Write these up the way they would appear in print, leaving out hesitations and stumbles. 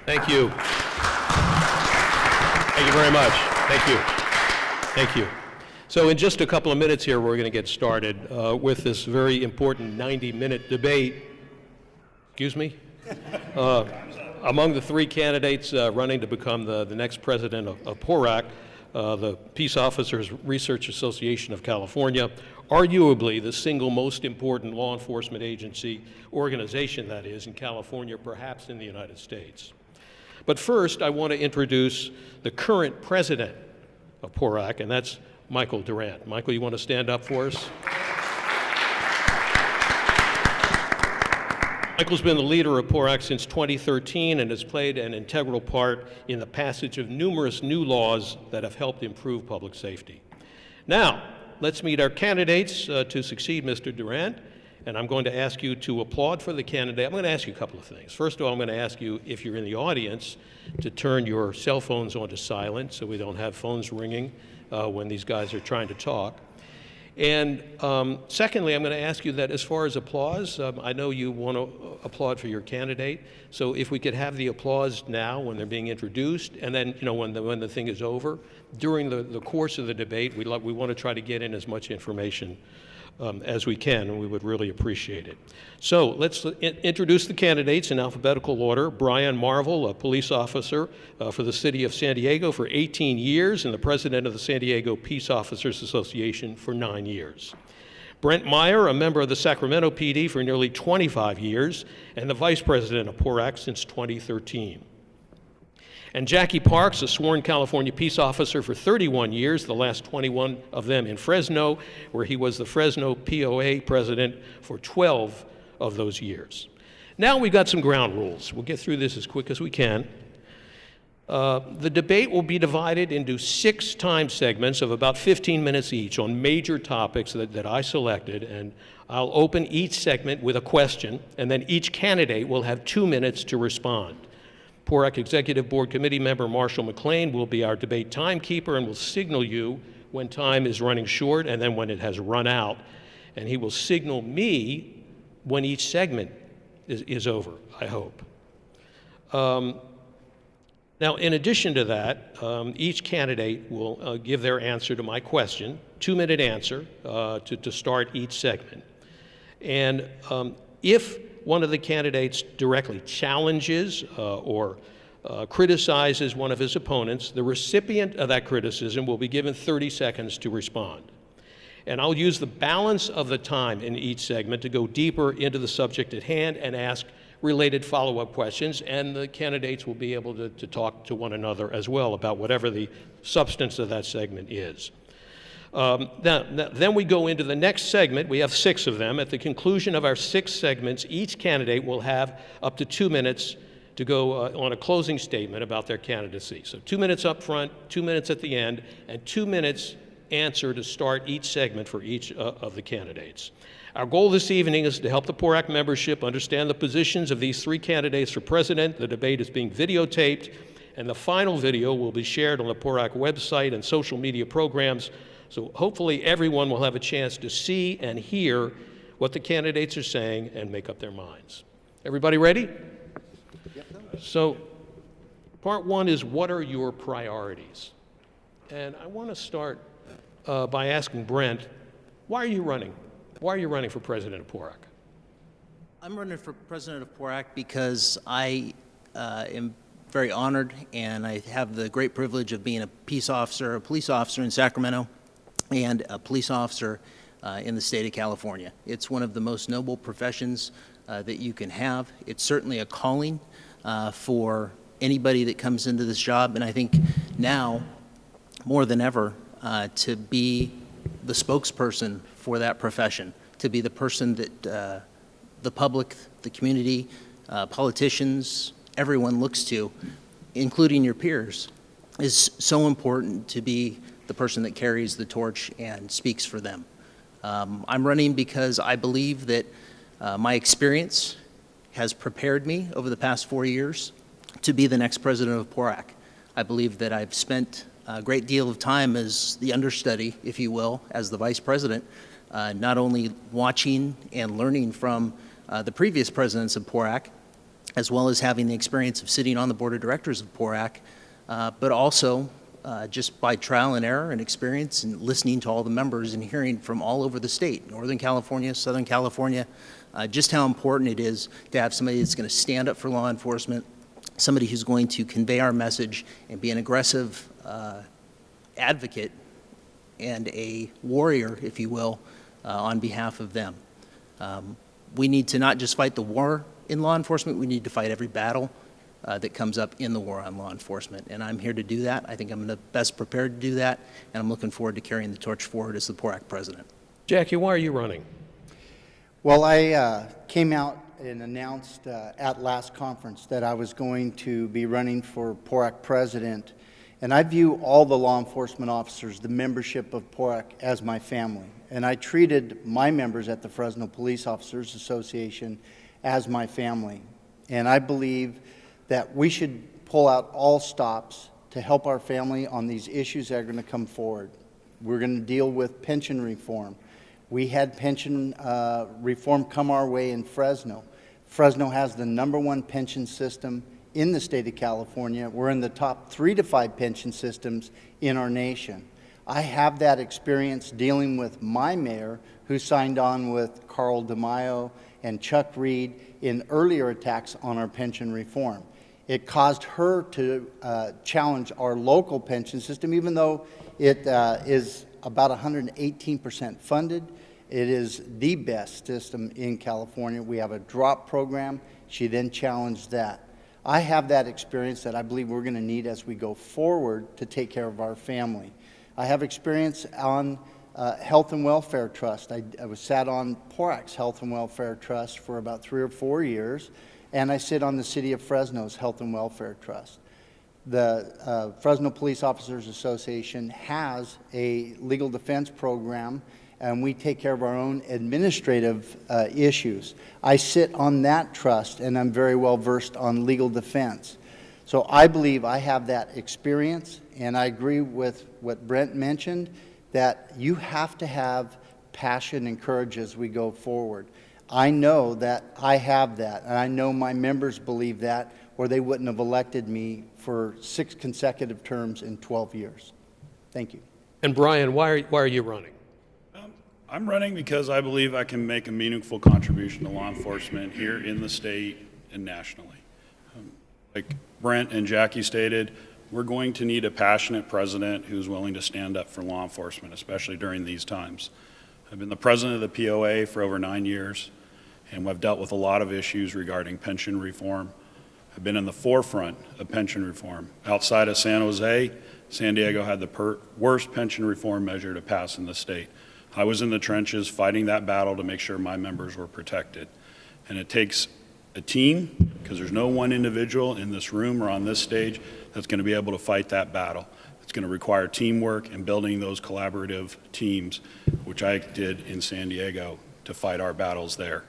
Thank you. Thank you very much. Thank you. Thank you. So in just a couple of minutes here, we're going to get started with this very important 90-minute debate. Excuse me? Among the three candidates running to become the next president of PORAC, the Peace Officers Research Association of California, arguably the single most important law enforcement agency, organization that is, in California, perhaps in the United States. But first, I want to introduce the current president of PORAC, and that's Michael Durant. Michael, you want to stand up for us? Michael's been the leader of PORAC since 2013 and has played an integral part in the passage of numerous new laws that have helped improve public safety. Now, let's meet our candidates to succeed Mr. Durant, and I'm going to ask you to applaud for the candidate. I'm going to ask you a couple of things. First of all, I'm going to ask you, if you're in the audience, to turn your cell phones onto silent so we don't have phones ringing when these guys are trying to talk. And secondly, I'm going to ask you that as far as applause, I know you want to applaud for your candidate, so if we could have the applause now when they're being introduced, and then when the thing is over, during the course of the debate, we want to try to get in as much information as we can, and we would really appreciate it. So let's introduce the candidates in alphabetical order. Brian Marvel, a police officer for the city of San Diego for 18 years and the president of the San Diego Peace Officers Association for 9 years. Brent Meyer, a member of the Sacramento PD for nearly 25 years and the vice president of PORAC since 2013. And Jackie Parks, a sworn California peace officer for 31 years, the last 21 of them in Fresno, where he was the Fresno POA president for 12 of those years. Now we've got some ground rules. We'll get through this as quick as we can. The debate will be divided into 6 time segments of about 15 minutes each on major topics that I selected, and I'll open each segment with a question, and then each candidate will have 2 minutes to respond. PORAC Executive Board Committee member Marshall McLean will be our debate timekeeper and will signal you when time is running short and then when it has run out. And he will signal me when each segment is over, I hope. Now, in addition to that, each candidate will give their answer to my question, 2-minute answer to start each segment. And if one of the candidates directly challenges or criticizes one of his opponents, the recipient of that criticism will be given 30 seconds to respond. And I'll use the balance of the time in each segment to go deeper into the subject at hand and ask related follow-up questions, and the candidates will be able to talk to one another as well about whatever the substance of that segment is. Then we go into the next segment. We have 6 of them. At the conclusion of our 6 segments, each candidate will have up to 2 minutes to go on a closing statement about their candidacy. So 2 minutes up front, 2 minutes at the end, and 2 minutes answer to start each segment for each of the candidates. Our goal this evening is to help the PORAC membership understand the positions of these 3 candidates for president. The debate is being videotaped, and the final video will be shared on the PORAC website and social media programs. So hopefully everyone will have a chance to see and hear what the candidates are saying and make up their minds. Everybody ready? Yep. So part 1 is, what are your priorities? And I want to start by asking Brent, why are you running? Why are you running for president of PORAC? I'm running for president of PORAC because I am very honored, and I have the great privilege of being a peace officer, a police officer in Sacramento, and a police officer in the state of California. It's one of the most noble professions that you can have. It's certainly a calling for anybody that comes into this job, and I think now, more than ever, to be the spokesperson for that profession, to be the person that the public, the community, politicians, everyone looks to, including your peers, is so important to be the person that carries the torch and speaks for them. I'm running because I believe that my experience has prepared me over the past 4 years to be the next president of PORAC. I believe that I've spent a great deal of time as the understudy, if you will, as the vice president, not only watching and learning from the previous presidents of PORAC, as well as having the experience of sitting on the board of directors of PORAC, but also just by trial and error and experience and listening to all the members and hearing from all over the state, Northern California, Southern California, just how important it is to have somebody that's going to stand up for law enforcement, somebody who's going to convey our message and be an aggressive advocate and a warrior, if you will, on behalf of them. We need to not just fight the war in law enforcement, we need to fight every battle that comes up in the war on law enforcement. And I'm here to do that. I think I'm the best prepared to do that, and I'm looking forward to carrying the torch forward as the PORAC president. Jackie, why are you running? Well, I came out and announced at last conference that I was going to be running for PORAC president. And I view all the law enforcement officers, the membership of PORAC, as my family. And I treated my members at the Fresno Police Officers Association as my family. And I believe that we should pull out all stops to help our family on these issues that are going to come forward. We're going to deal with pension reform. We had pension reform come our way in Fresno. Fresno has the #1 pension system in the state of California. We're in the top 3 to 5 pension systems in our nation. I have that experience dealing with my mayor, who signed on with Carl DeMaio and Chuck Reed in earlier attacks on our pension reform. It caused her to challenge our local pension system, even though it is about 118% funded. It is the best system in California. We have a drop program. She then challenged that. I have that experience that I believe we're going to need as we go forward to take care of our family. I have experience on Health and Welfare Trust. I was sat on PORAC's Health and Welfare Trust for about 3 or 4 years, and I sit on the City of Fresno's Health and Welfare Trust. The Fresno Police Officers Association has a legal defense program, and we take care of our own administrative issues. I sit on that trust, and I'm very well versed on legal defense. So I believe I have that experience, and I agree with what Brent mentioned, that you have to have passion and courage as we go forward. I know that I have that, and I know my members believe that, or they wouldn't have elected me for 6 consecutive terms in 12 years. Thank you. And Brian, why are you running? I'm running because I believe I can make a meaningful contribution to law enforcement here in the state and nationally. Like Brent and Jackie stated, we're going to need a passionate president who's willing to stand up for law enforcement, especially during these times. I've been the president of the POA for over 9 years, and I've dealt with a lot of issues regarding pension reform. I've been in the forefront of pension reform. Outside of San Jose, San Diego had the worst pension reform measure to pass in the state. I was in the trenches fighting that battle to make sure my members were protected. And it takes a team, because there's no one individual in this room or on this stage that's going to be able to fight that battle. It's going to require teamwork and building those collaborative teams, which I did in San Diego to fight our battles there.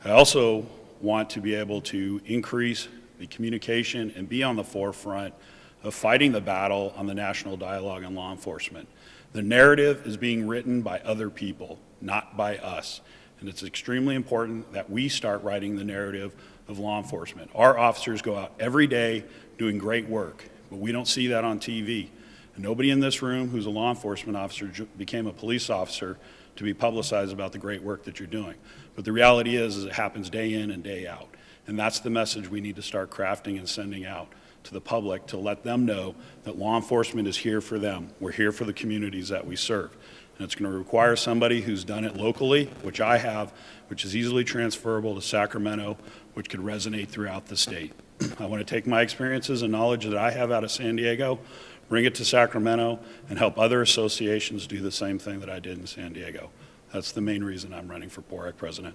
I also want to be able to increase the communication and be on the forefront of fighting the battle on the national dialogue on law enforcement. The narrative is being written by other people, not by us. And it's extremely important that we start writing the narrative of law enforcement. Our officers go out every day doing great work, but we don't see that on TV. And nobody in this room who's a law enforcement officer became a police officer to be publicized about the great work that you're doing. But the reality is it happens day in and day out. And that's the message we need to start crafting and sending out to the public, to let them know that law enforcement is here for them. We're here for the communities that we serve. And it's going to require somebody who's done it locally, which I have, which is easily transferable to Sacramento, which could resonate throughout the state. I want to take my experiences and knowledge that I have out of San Diego, bring it to Sacramento, and help other associations do the same thing that I did in San Diego. That's the main reason I'm running for PORAC president.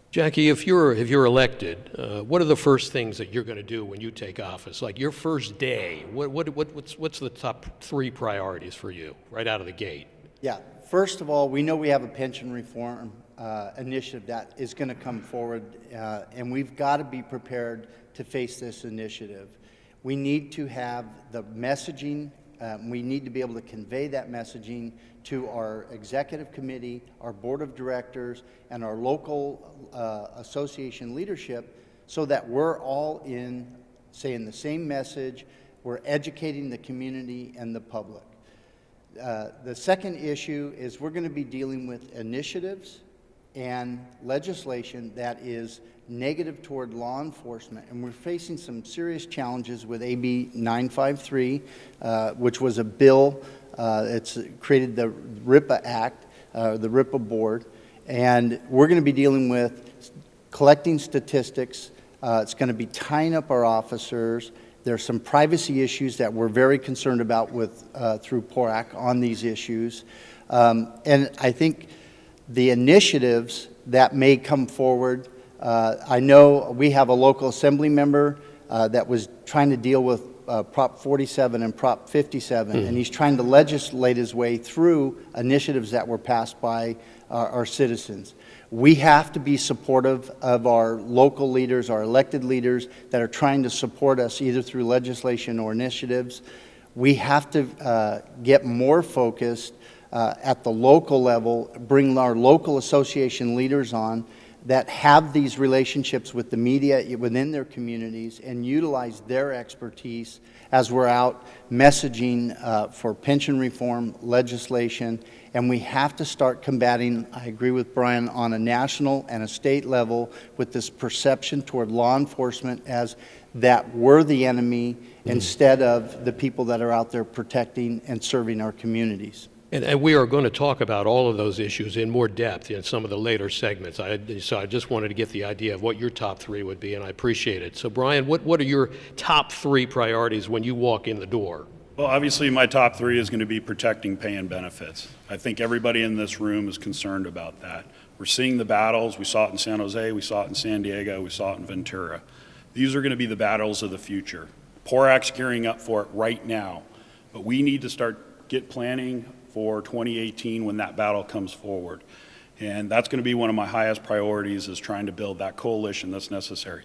Jackie, if you're elected, what are the first things that you're going to do when you take office? Like your first day, what's the top 3 priorities for you right out of the gate? Yeah, first of all, we know we have a pension reform initiative that is going to come forward, and we've got to be prepared to face this initiative. We need to have the messaging. We need to be able to convey that messaging to our executive committee, our board of directors, and our local association leadership, so that we're all saying the same message, we're educating the community and the public. The second issue is we're going to be dealing with initiatives and legislation that is negative toward law enforcement, and we're facing some serious challenges with AB 953, which was a bill. It's created the RIPA Act, the RIPA Board, and we're going to be dealing with collecting statistics. It's going to be tying up our officers. There's some privacy issues that we're very concerned about through PORAC on these issues. And I think the initiatives that may come forward, I know we have a local assembly member that was trying to deal with Prop 47 and Prop 57, and he's trying to legislate his way through initiatives that were passed by our citizens. We have to be supportive of our local leaders, our elected leaders that are trying to support us either through legislation or initiatives. We have to get more focused at the local level, bring our local association leaders on that have these relationships with the media within their communities and utilize their expertise as we're out messaging for pension reform legislation. And we have to start combating, I agree with Brian, on a national and a state level with this perception toward law enforcement as that we're the enemy instead of the people that are out there protecting and serving our communities. And we are going to talk about all of those issues in more depth in some of the later segments. So I just wanted to get the idea of what your top three would be, and I appreciate it. So Brian, what are your top three priorities when you walk in the door? Well, obviously, my top three is going to be protecting pay and benefits. I think everybody in this room is concerned about that. We're seeing the battles. We saw it in San Jose. We saw it in San Diego. We saw it in Ventura. These are going to be the battles of the future. PORAC's gearing up for it right now, but we need to get planning for 2018 when that battle comes forward. And that's going to be one of my highest priorities, is trying to build that coalition that's necessary.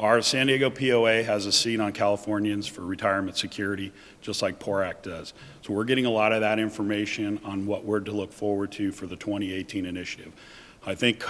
Our San Diego POA has a seat on Californians for retirement security, just like PORAC does. So we're getting a lot of that information on what we're to look forward to for the 2018 initiative. I think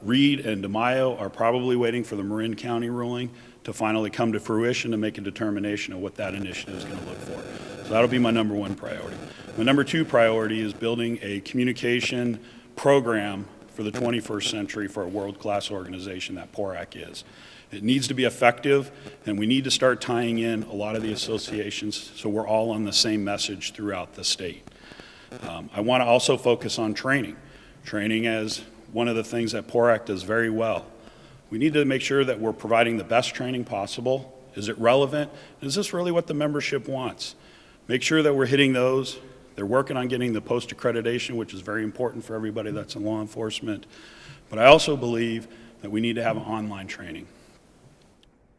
Reed and DeMaio are probably waiting for the Marin County ruling to finally come to fruition to make a determination of what that initiative is going to look for. So that'll be my number one priority. My number two priority is building a communication program for the 21st century for a world-class organization that PORAC is. It needs to be effective, and we need to start tying in a lot of the associations so we're all on the same message throughout the state. I want to also focus on training. Training as one of the things that PORAC does very well. We need to make sure that we're providing the best training possible. Is it relevant? Is this really what the membership wants? Make sure that we're hitting those. They're working on getting the post-accreditation, which is very important for everybody that's in law enforcement. But I also believe that we need to have online training.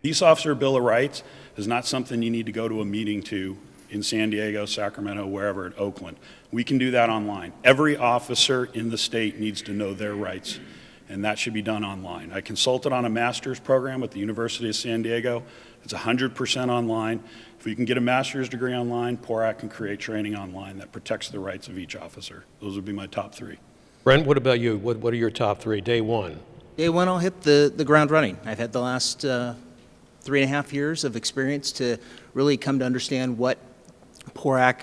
Peace Officer Bill of Rights is not something you need to go to a meeting to in San Diego, Sacramento, wherever, at Oakland. We can do that online. Every officer in the state needs to know their rights, and that should be done online. I consulted on a master's program at the University of San Diego. It's 100% online. If we can get a master's degree online, PORAC can create training online that protects the rights of each officer. Those would be my top three. Brent, what about you? What are your top three? Day one. Day one, I'll hit the ground running. I've had the last 3.5 years of experience to really come to understand what PORAC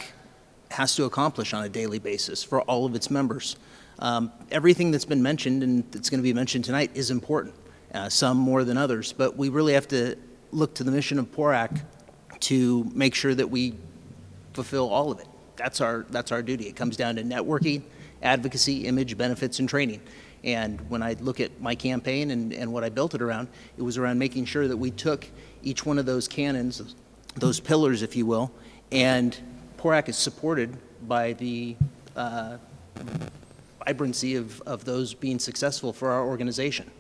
has to accomplish on a daily basis for all of its members. Everything that's been mentioned and that's going to be mentioned tonight is important, some more than others, but we really have to look to the mission of PORAC to make sure that we fulfill all of it. That's our duty. It comes down to networking, advocacy, image, benefits, and training. And when I look at my campaign and what I built it around, it was around making sure that we took each one of those cannons, those pillars, if you will, and PORAC is supported by the vibrancy of those being successful for our organization.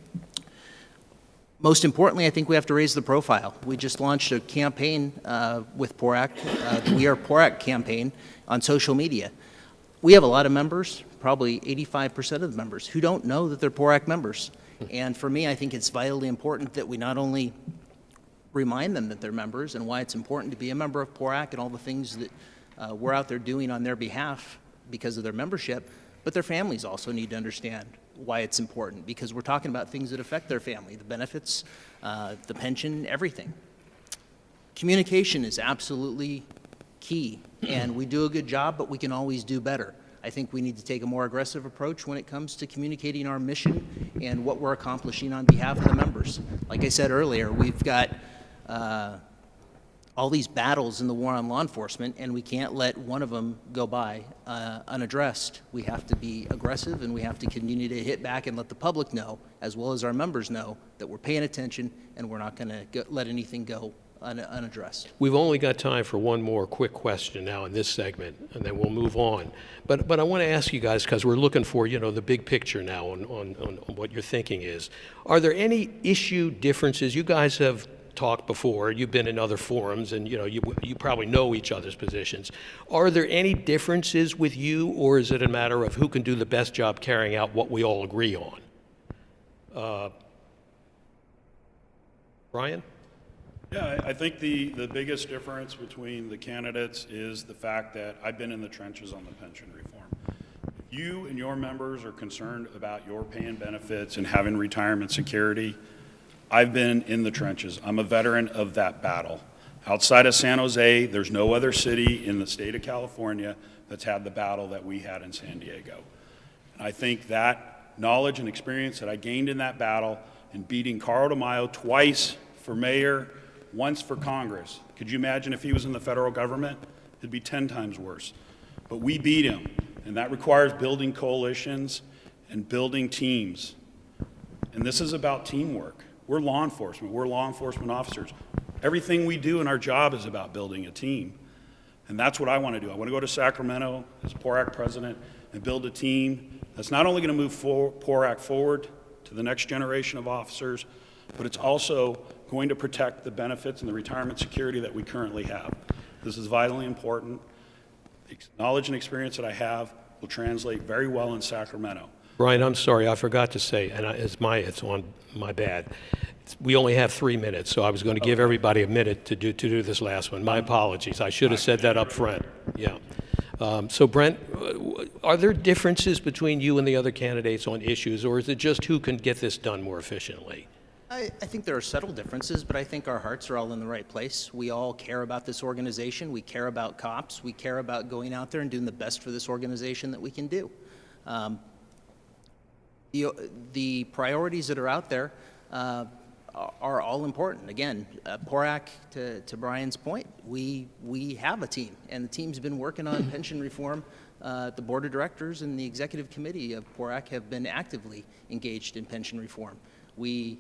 Most importantly, I think we have to raise the profile. We just launched a campaign with PORAC, the We Are PORAC campaign on social media. We have a lot of members, probably 85% of the members, who don't know that they're PORAC members. And for me, I think it's vitally important that we not only remind them that they're members and why it's important to be a member of PORAC and all the things that we're out there doing on their behalf because of their membership, but their families also need to understand why it's important, because we're talking about things that affect their family, the benefits, the pension, everything. Communication is absolutely key, and we do a good job, but we can always do better. I think we need to take a more aggressive approach when it comes to communicating our mission and what we're accomplishing on behalf of the members. Like I said earlier, we've got all these battles in the war on law enforcement, and we can't let one of them go by unaddressed. We have to be aggressive, and we have to continue to hit back and let the public know, as well as our members know, that we're paying attention and we're not going to let anything go unaddressed. We've only got time for one more quick question now in this segment, and then we'll move on. But I want to ask you guys, because we're looking for, the big picture now on what your thinking is. Are there any issue differences? You guys have talked before, you've been in other forums, and you probably know each other's positions. Are there any differences with you, or is it a matter of who can do the best job carrying out what we all agree on? Brian? Yeah, I think the biggest difference between the candidates is the fact that I've been in the trenches on the pension reform. If you and your members are concerned about your pay and benefits and having retirement security, I've been in the trenches. I'm a veteran of that battle. Outside of San Jose, there's no other city in the state of California that's had the battle that we had in San Diego. And I think that knowledge and experience that I gained in that battle in beating Carl DeMaio twice for mayor, once for Congress. Could you imagine if he was in the federal government? It'd be 10 times worse. But we beat him, and that requires building coalitions and building teams. And this is about teamwork. We're law enforcement. We're law enforcement officers. Everything we do in our job is about building a team. And that's what I want to do. I want to go to Sacramento as PORAC president and build a team that's not only going to move PORAC forward to the next generation of officers, but it's also going to protect the benefits and the retirement security that we currently have. This is vitally important. The knowledge and experience that I have will translate very well in Sacramento. Brian, I'm sorry, I forgot to say, and it's on my bad. We only have 3 minutes, so I was going to give everybody a minute to do this last one. My apologies. I should have said that up front. Yeah. So Brent, are there differences between you and the other candidates on issues, or is it just who can get this done more efficiently? I think there are subtle differences, but I think our hearts are all in the right place. We all care about this organization. We care about cops. We care about going out there and doing the best for this organization that we can do. The priorities that are out there are all important. Again, PORAC, to Brian's point, we have a team, and the team's been working on pension reform. The board of directors and the executive committee of PORAC have been actively engaged in pension reform. We,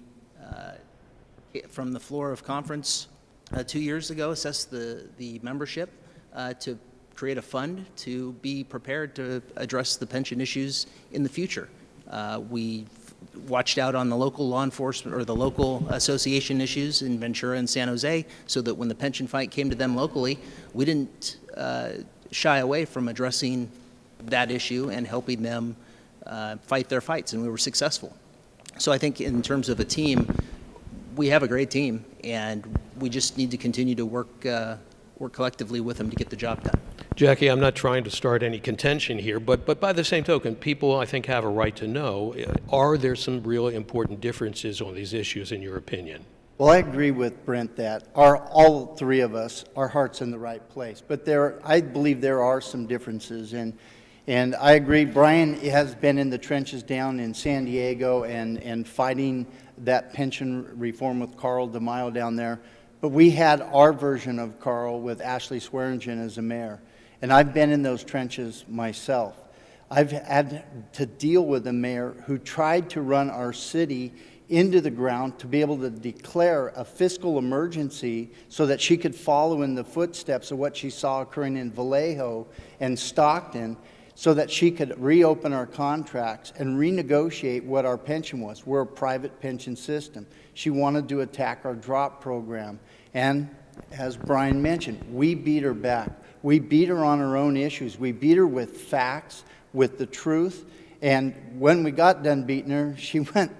from the floor of conference 2 years ago, assessed the membership to create a fund to be prepared to address the pension issues in the future. We watched out on the local law enforcement or the local association issues in Ventura and San Jose so that when the pension fight came to them locally, we didn't shy away from addressing that issue and helping them fight their fights, and we were successful. So I think in terms of a team, we have a great team, and we just need to continue to work collectively with them to get the job done. Jackie, I'm not trying to start any contention here, but by the same token, people, I think, have a right to know, are there some real important differences on these issues, in your opinion? Well, I agree with Brent that all three of us, our heart's in the right place. But I believe there are some differences, and I agree, Brian has been in the trenches down in San Diego and fighting that pension reform with Carl DeMaio down there. But we had our version of Carl with Ashley Swearingen as a mayor. And I've been in those trenches myself. I've had to deal with a mayor who tried to run our city into the ground to be able to declare a fiscal emergency so that she could follow in the footsteps of what she saw occurring in Vallejo and Stockton, so that she could reopen our contracts and renegotiate what our pension was. We're a private pension system. She wanted to attack our drop program. And as Brian mentioned, we beat her back. We beat her on her own issues. We beat her with facts, with the truth. And when we got done beating her, she went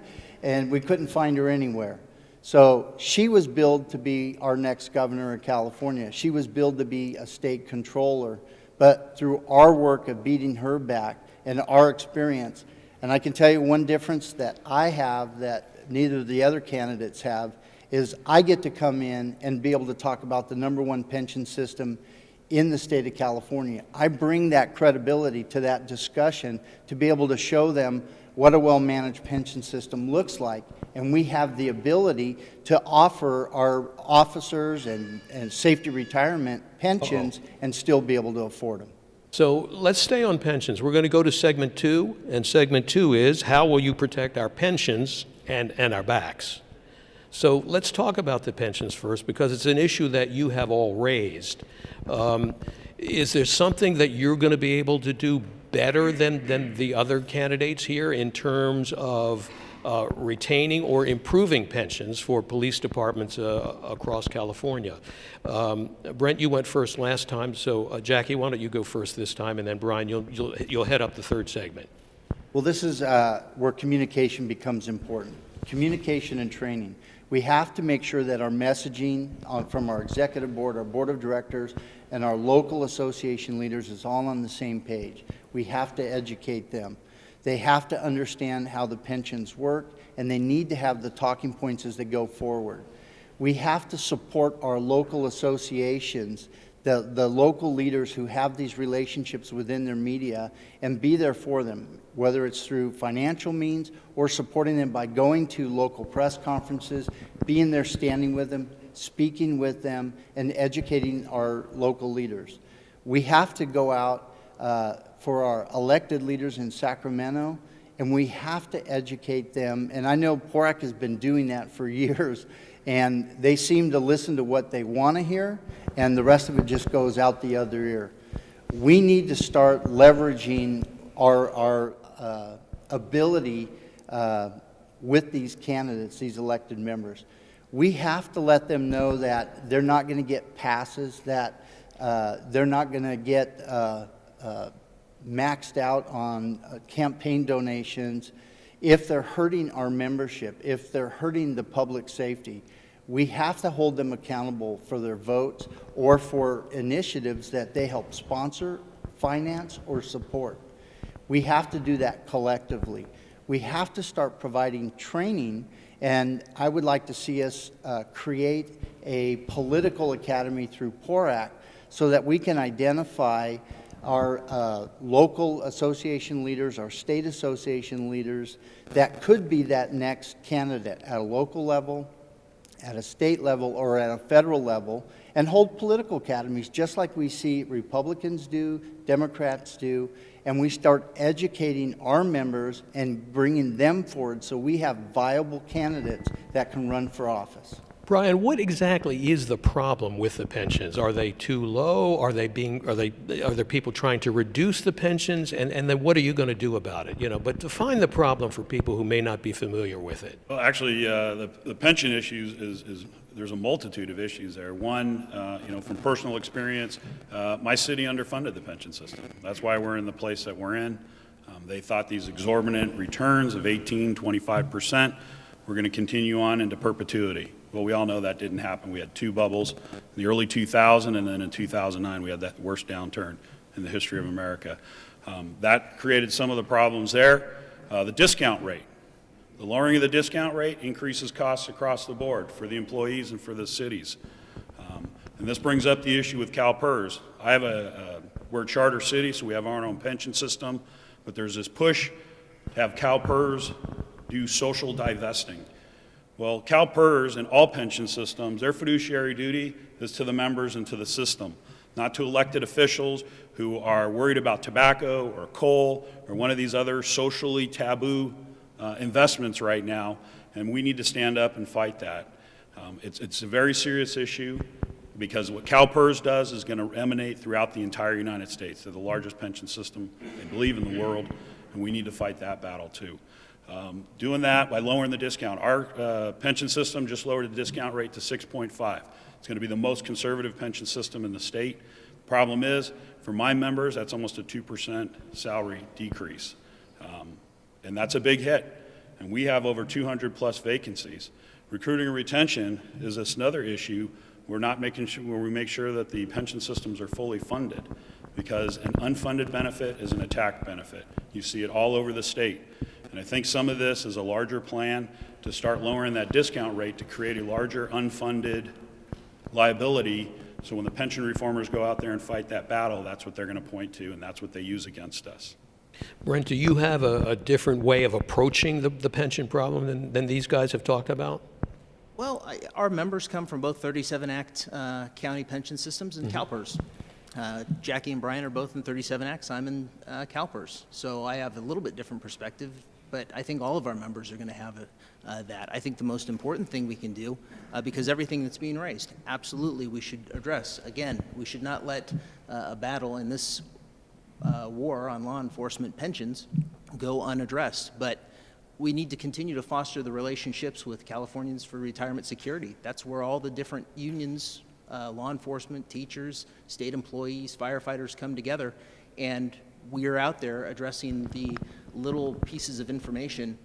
and we couldn't find her anywhere. So she was billed to be our next governor of California. She was billed to be a state controller. But through our work of beating her back and our experience, And I can tell you one difference that I have that neither of the other candidates have is I get to come in and be able to talk about the #1 pension system in the state of California. I bring that credibility to that discussion to be able to show them what a well-managed pension system looks like. And we have the ability to offer our officers and safety retirement pensions and still be able to afford them. So let's stay on pensions. We're going to go to segment 2, and segment 2 is how will you protect our pensions and our backs? So let's talk about the pensions first, because it's an issue that you have all raised. Is there something that you're going to be able to do better than the other candidates here in terms of retaining or improving pensions for police departments across California? Brent, you went first last time, so Jackie, why don't you go first this time, and then Brian, you'll head up the third segment. Well, this is where communication becomes important. Communication and training. We have to make sure that our messaging from our executive board, our board of directors, and our local association leaders is all on the same page. We have to educate them. They have to understand how the pensions work, and they need to have the talking points as they go forward. We have to support our local associations, the local leaders who have these relationships within their media, and be there for them, whether it's through financial means or supporting them by going to local press conferences, being there standing with them, speaking with them, and educating our local leaders. We have to go out for our elected leaders in Sacramento, and we have to educate them. And I know PORAC has been doing that for years, and they seem to listen to what they want to hear, and the rest of it just goes out the other ear. We need to start leveraging our ability with these candidates, these elected members. We have to let them know that they're not going to get passes, that they're not going to get maxed out on campaign donations. If they're hurting our membership, if they're hurting the public safety, we have to hold them accountable for their votes or for initiatives that they help sponsor, finance, or support. We have to do that collectively. We have to start providing training, and I would like to see us create a political academy through PORAC so that we can identify our local association leaders, our state association leaders that could be that next candidate at a local level, at a state level, or at a federal level, and hold political academies just like we see Republicans do, Democrats do, and we start educating our members and bringing them forward so we have viable candidates that can run for office. Brian, what exactly is the problem with the pensions? Are they too low? Are there people trying to reduce the pensions? And then what are you going to do about it? But define the problem for people who may not be familiar with it. Well, actually, the pension issues is there's a multitude of issues there. One, from personal experience, my city underfunded the pension system. That's why we're in the place that we're in. They thought these exorbitant returns of 18, 25% were going to continue on into perpetuity. Well, we all know that didn't happen. We had two bubbles in the early 2000s, and then in 2009 we had that worst downturn in the history of America. That created some of the problems there. The discount rate. The lowering of the discount rate increases costs across the board for the employees and for the cities. And this brings up the issue with CalPERS. We're a charter city, so we have our own pension system, but there's this push to have CalPERS do social divesting. Well, CalPERS and all pension systems, their fiduciary duty is to the members and to the system, not to elected officials who are worried about tobacco or coal or one of these other socially taboo investments right now, and we need to stand up and fight that. It's a very serious issue because what CalPERS does is going to emanate throughout the entire United States. They're the largest pension system, they believe, in the world, and we need to fight that battle too. Doing that by lowering the discount. Our pension system just lowered the discount rate to 6.5. It's going to be the most conservative pension system in the state. The problem is, for my members, that's almost a 2% salary decrease. And that's a big hit. And we have over 200 plus vacancies. Recruiting and retention is another issue. We're not making sure, where we make sure that the pension systems are fully funded, because an unfunded benefit is an attacked benefit. You see it all over the state. And I think some of this is a larger plan to start lowering that discount rate to create a larger unfunded liability. So when the pension reformers go out there and fight that battle, that's what they're going to point to, and that's what they use against us. Brent, do you have a different way of approaching the pension problem than these guys have talked about? Well, our members come from both 37 Act county pension systems and CalPERS. Jackie and Brian are both in 37 Acts. I'm in CalPERS. So I have a little bit different perspective, but I think all of our members are going to have that. I think the most important thing we can do, because everything that's being raised, absolutely we should address. Again, we should not let a battle in this war on law enforcement pensions go unaddressed. But we need to continue to foster the relationships with Californians for Retirement Security. That's where all the different unions, law enforcement, teachers, state employees, firefighters come together, and we are out there addressing the little pieces of information,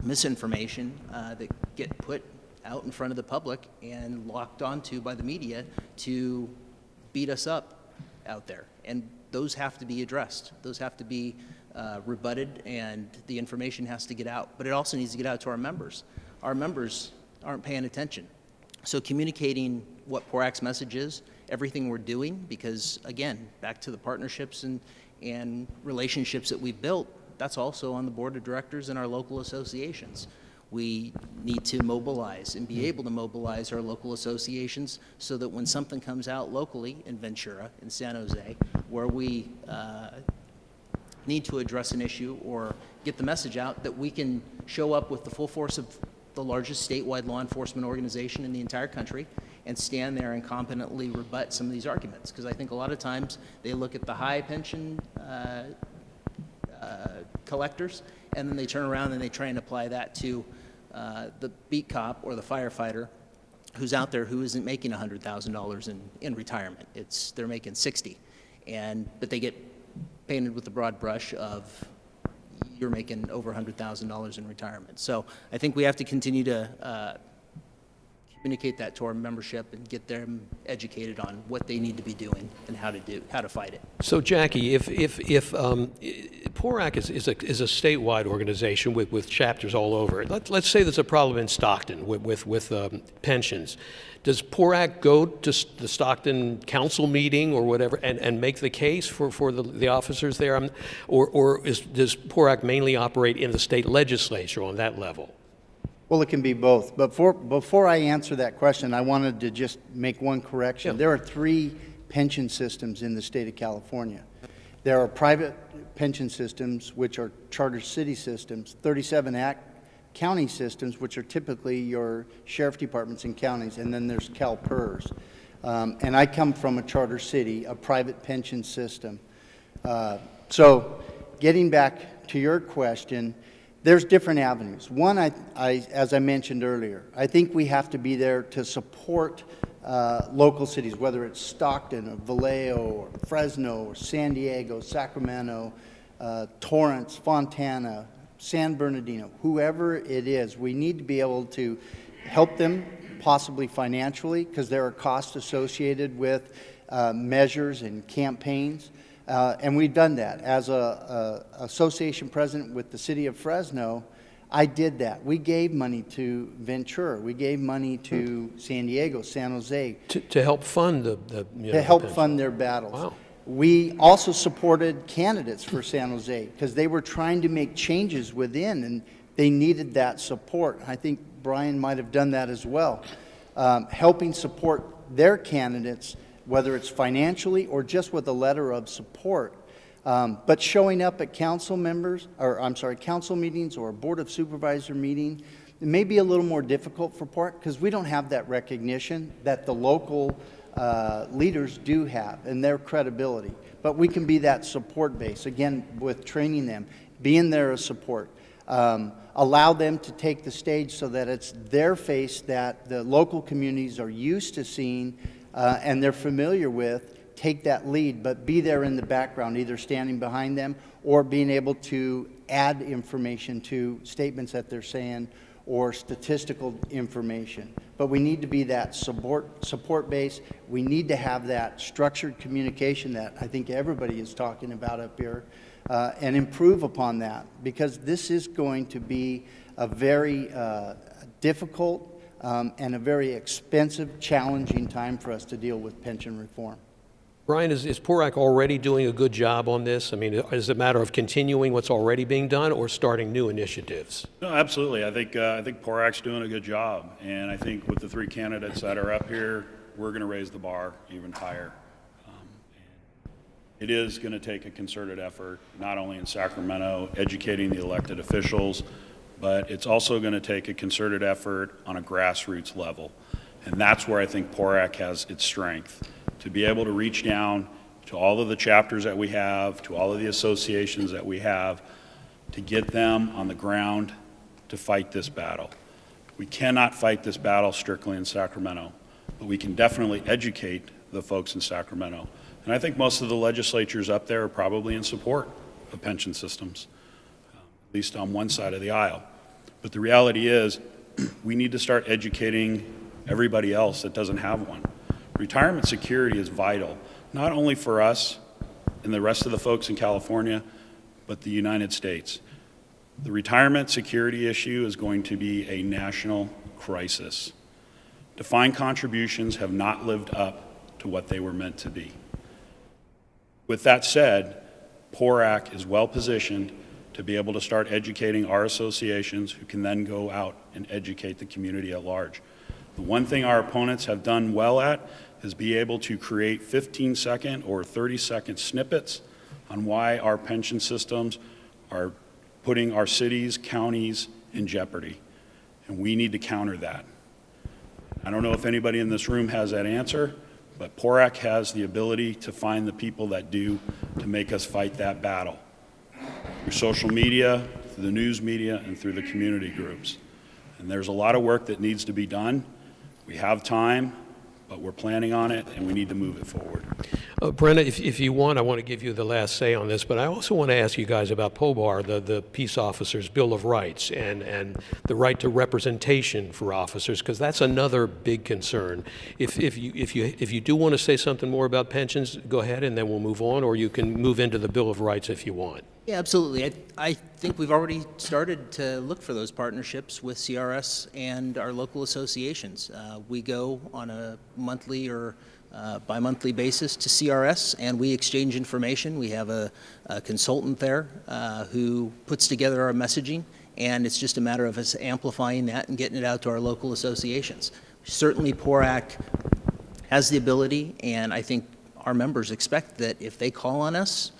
misinformation that get put out in front of the public and locked onto by the media to beat us up out there. And those have to be addressed. Those have to be rebutted, and the information has to get out. But it also needs to get out to our members. Our members aren't paying attention. So communicating what PORAC's message is, everything we're doing, because again, back to the partnerships and relationships that we've built, that's also on the board of directors and our local associations. We need to mobilize and be able to mobilize our local associations so that when something comes out locally in Ventura, in San Jose, where we need to address an issue or get the message out, that we can show up with the full force of the largest statewide law enforcement organization in the entire country and stand there and competently rebut some of these arguments. Because I think a lot of times they look at the high pension collectors, and then they turn around and they try and apply that to the beat cop or the firefighter who's out there who isn't making $100,000 in retirement. They're making 60, but they get painted with the broad brush of you're making over $100,000 in retirement. So I think we have to continue to communicate that to our membership and get them educated on what they need to be doing and how to fight it. So Jackie, if PORAC is a statewide organization with chapters all over it, let's say there's a problem in Stockton with pensions. Does PORAC go to the Stockton council meeting or whatever and make the case for the officers there? Or does PORAC mainly operate in the state legislature on that level? Well, it can be both. But before I answer that question, I wanted to just make one correction. Yeah. There are 3 pension systems in the state of California. There are private pension systems, which are charter city systems, 37 Act county systems, which are typically your sheriff departments and counties, and then there's CalPERS. And I come from a charter city, a private pension system. So getting back to your question, there's different avenues. One, as I mentioned earlier, I think we have to be there to support local cities, whether it's Stockton or Vallejo or Fresno or San Diego, Sacramento, Torrance, Fontana, San Bernardino, whoever it is. We need to be able to help them, possibly financially, because there are costs associated with measures and campaigns. And we've done that. As a association president with the city of Fresno, I did that. We gave money to Ventura. We gave money to San Diego, San Jose. To help fund to help fund their battles. Wow. We also supported candidates for San Jose because they were trying to make changes within, and they needed that support. I think Brian might have done that as well, helping support their candidates, whether it's financially or just with a letter of support. But showing up at council meetings or a board of supervisor meeting, it may be a little more difficult for PORAC because we don't have that recognition that the local leaders do have and their credibility. But we can be that support base, again, with training them, being there as support. Allow them to take the stage so that it's their face that the local communities are used to seeing and they're familiar with. Take that lead, but be there in the background, either standing behind them or being able to add information to statements that they're saying or statistical information. But we need to be that support base. We need to have that structured communication that I think everybody is talking about up here. and improve upon that, because this is going to be a very difficult and a very expensive, challenging time for us to deal with pension reform. Brian, is PORAC already doing a good job on this? I mean, is it a matter of continuing what's already being done or starting new initiatives? No, absolutely. I think PORAC's doing a good job, and I think with the three candidates that are up here, we're going to raise the bar even higher. It is going to take a concerted effort, not only in Sacramento, educating the elected officials, but it's also going to take a concerted effort on a grassroots level. And that's where I think PORAC has its strength, to be able to reach down to all of the chapters that we have, to all of the associations that we have, to get them on the ground to fight this battle. We cannot fight this battle strictly in Sacramento, but we can definitely educate the folks in Sacramento. And I think most of the legislatures up there are probably in support of pension systems, at least on one side of the aisle. But the reality is, we need to start educating everybody else that doesn't have one. Retirement security is vital, not only for us and the rest of the folks in California, but the United States. The retirement security issue is going to be a national crisis. Defined contributions have not lived up to what they were meant to be. With that said, PORAC is well positioned to be able to start educating our associations, who can then go out and educate the community at large. The one thing our opponents have done well at is be able to create 15-second or 30-second snippets on why our pension systems are putting our cities, counties in jeopardy. And we need to counter that. I don't know if anybody in this room has that answer, but PORAC has the ability to find the people that do, to make us fight that battle through social media, through the news media, and through the community groups. And there's a lot of work that needs to be done. We have time, but we're planning on it, and we need to move it forward. Brenna, if you want, I want to give you the last say on this, but I also want to ask you guys about POBAR, the Peace Officers' Bill of Rights, and the right to representation for officers, because that's another big concern. If you do want to say something more about pensions, go ahead, and then we'll move on, or you can move into the Bill of Rights if you want. Yeah, absolutely. I think we've already started to look for those partnerships with CRS and our local associations. We go on a monthly or bi-monthly basis to CRS, and we exchange information. We have a consultant there who puts together our messaging, and it's just a matter of us amplifying that and getting it out to our local associations. Certainly, PORAC has the ability, and I think our members expect that if they call on us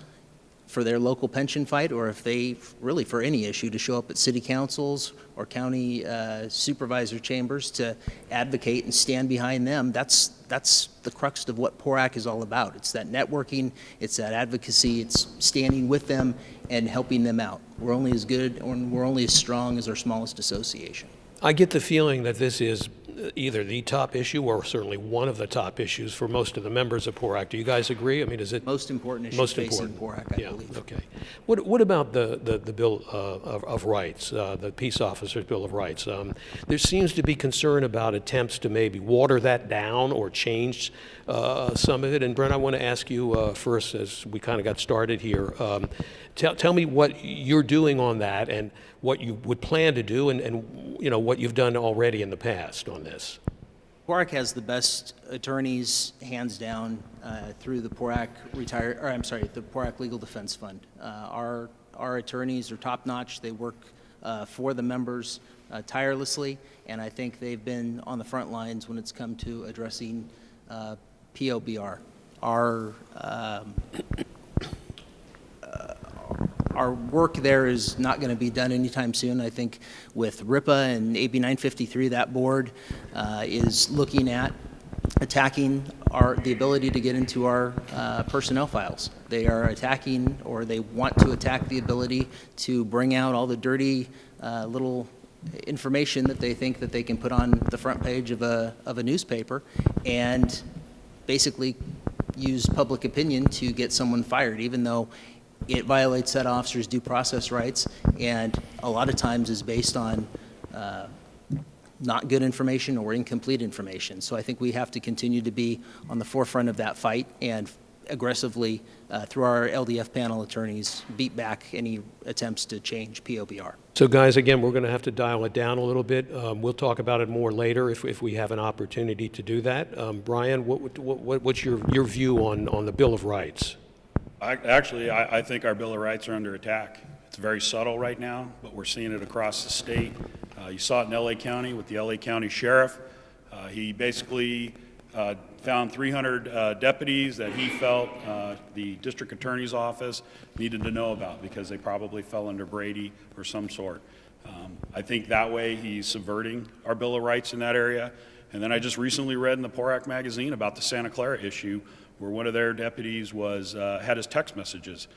for their local pension fight, or if they, really for any issue, to show up at city councils or county supervisor chambers to advocate and stand behind them, that's the crux of what PORAC is all about. It's that networking, it's that advocacy, it's standing with them and helping them out. We're only as good, and we're only as strong as our smallest association. I get the feeling that this is either the top issue or certainly one of the top issues for most of the members of PORAC. Do you guys agree? I mean, is it Most important issue facing PORAC, I believe. Okay. What about the Bill of Rights, the Peace Officers' Bill of Rights? There seems to be concern about attempts to maybe water that down or change some of it. And Brent, I want to ask you first, as we kind of got started here, tell me what you're doing on that and what you would plan to do, and you know what you've done already in the past on this. PORAC has the best attorneys, hands down, through the PORAC the PORAC Legal Defense Fund. Our attorneys are top notch. They work for the members tirelessly, and I think they've been on the front lines when it's come to addressing POBR. Our work there is not going to be done anytime soon. I think with RIPA and AB 953, that board is looking at attacking the ability to get into our personnel files. They are attacking, or they want to attack, the ability to bring out all the dirty little information that they think that they can put on the front page of a newspaper, and basically use public opinion to get someone fired, even though it violates that officer's due process rights, and a lot of times is based on not good information or incomplete information. So I think we have to continue to be on the forefront of that fight and aggressively, through our LDF panel attorneys, beat back any attempts to change POBR. So guys, again, we're going to have to dial it down a little bit. We'll talk about it more later if we have an opportunity to do that. Brian, what's your view on the Bill of Rights? I think our Bill of Rights are under attack. It's very subtle right now, but we're seeing it across the state. You saw it in LA County with the LA County Sheriff. He basically found 300 deputies that he felt the district attorney's office needed to know about because they probably fell under Brady or some sort. I think that way he's subverting our Bill of Rights in that area. And then I just recently read in the PORAC magazine about the Santa Clara issue where one of their deputies had his text messages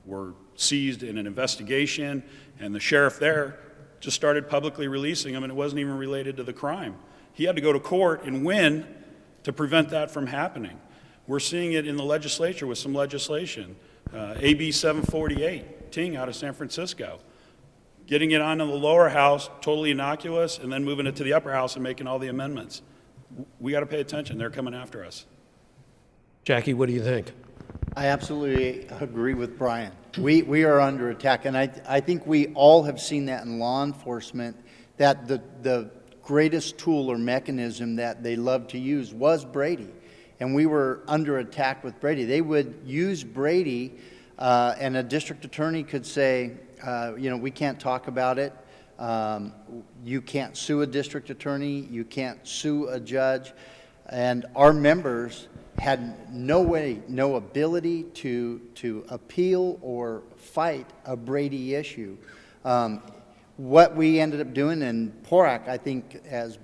were seized in an investigation, and the sheriff there just started publicly releasing them, and it wasn't even related to the crime. He had to go to court and win to prevent that from happening. We're seeing it in the legislature with some legislation. AB 748, Ting out of San Francisco, getting it on in the lower house, totally innocuous, and then moving it to the upper house and making all the amendments. We got to pay attention. They're coming after us. Jackie, what do you think? I absolutely agree with Brian. We are under attack, and I think we all have seen that in law enforcement, that the greatest tool or mechanism that they love to use was Brady. And we were under attack with Brady. They would use Brady, and a district attorney could say, we can't talk about it. You can't sue a district attorney. You can't sue a judge. And our members had no ability to appeal or fight a Brady issue. What we ended up doing in PORAC, I think, as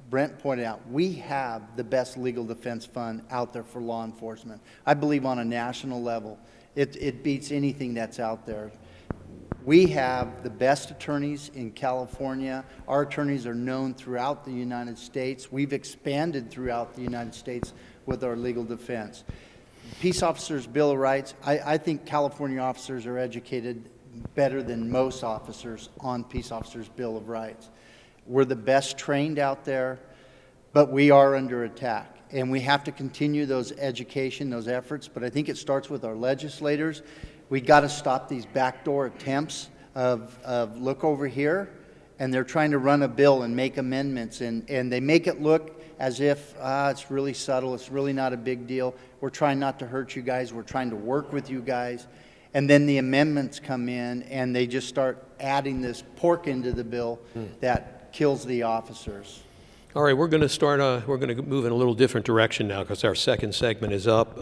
Brent pointed out, we have the best legal defense fund out there for law enforcement. I believe on a national level, it beats anything that's out there. We have the best attorneys in California. Our attorneys are known throughout the United States. We've expanded throughout the United States with our legal defense. Peace Officers' Bill of Rights, I think California officers are educated better than most officers on Peace Officers' Bill of Rights. We're the best trained out there, but we are under attack. And we have to continue those education, those efforts, but I think it starts with our legislators. We got to stop these backdoor attempts of look over here, and they're trying to run a bill and make amendments, and they make it look as if it's really subtle, it's really not a big deal. We're trying not to hurt you guys, we're trying to work with you guys. And then the amendments come in, and they just start adding this pork into the bill that kills the officers. All right, we're going to move in a little different direction now because our second segment is up.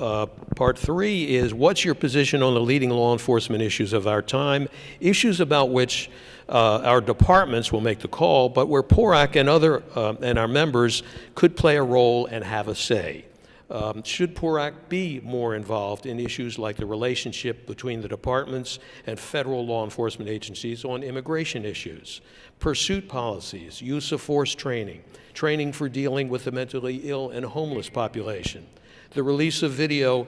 Part 3 is, what's your position on the leading law enforcement issues of our time, issues about which our departments will make the call, but where PORAC and our members could play a role and have a say. Should PORAC be more involved in issues like the relationship between the departments and federal law enforcement agencies on immigration issues, pursuit policies, use of force training, training for dealing with the mentally ill and homeless population, the release of video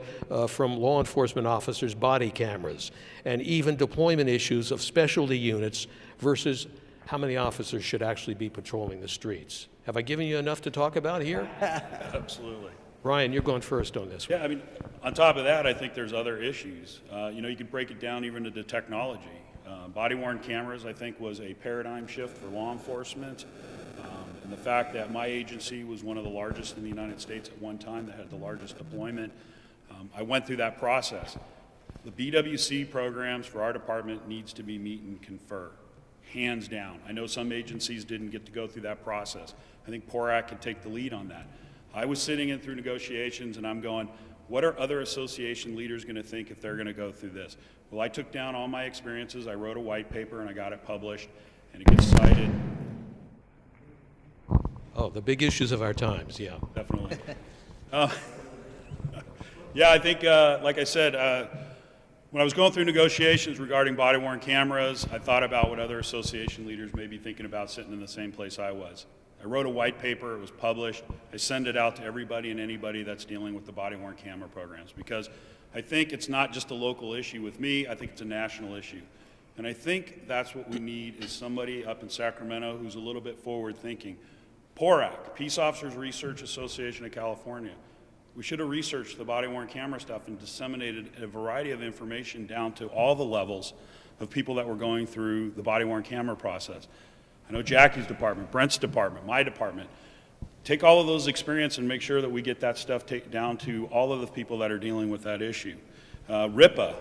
from law enforcement officers' body cameras, and even deployment issues of specialty units versus how many officers should actually be patrolling the streets? Have I given you enough to talk about here? Absolutely. Ryan, you're going first on this one. Yeah, I mean, on top of that, I think there's other issues. You could break it down even into technology. Body-worn cameras, I think, was a paradigm shift for law enforcement. And the fact that my agency was one of the largest in the United States at one time that had the largest deployment, I went through that process. The BWC programs for our department needs to be meet and confer, hands down. I know some agencies didn't get to go through that process. I think PORAC can take the lead on that. I was sitting in through negotiations and I'm going, what are other association leaders going to think if they're going to go through this? Well, I took down all my experiences, I wrote a white paper and I got it published, and it gets cited. Oh, the big issues of our times, yeah. Definitely. Yeah, I think, like I said, when I was going through negotiations regarding body-worn cameras, I thought about what other association leaders may be thinking about sitting in the same place I was. I wrote a white paper, it was published. I send it out to everybody and anybody that's dealing with the body-worn camera programs, because I think it's not just a local issue with me, I think it's a national issue. And I think that's what we need, is somebody up in Sacramento who's a little bit forward-thinking. PORAC, Peace Officers Research Association of California, We should have researched the body-worn camera stuff and disseminated a variety of information down to all the levels of people that were going through the body-worn camera process. I know Jackie's department, Brent's department, my department. Take all of those experience and make sure that we get that stuff down to all of the people that are dealing with that issue. RIPA,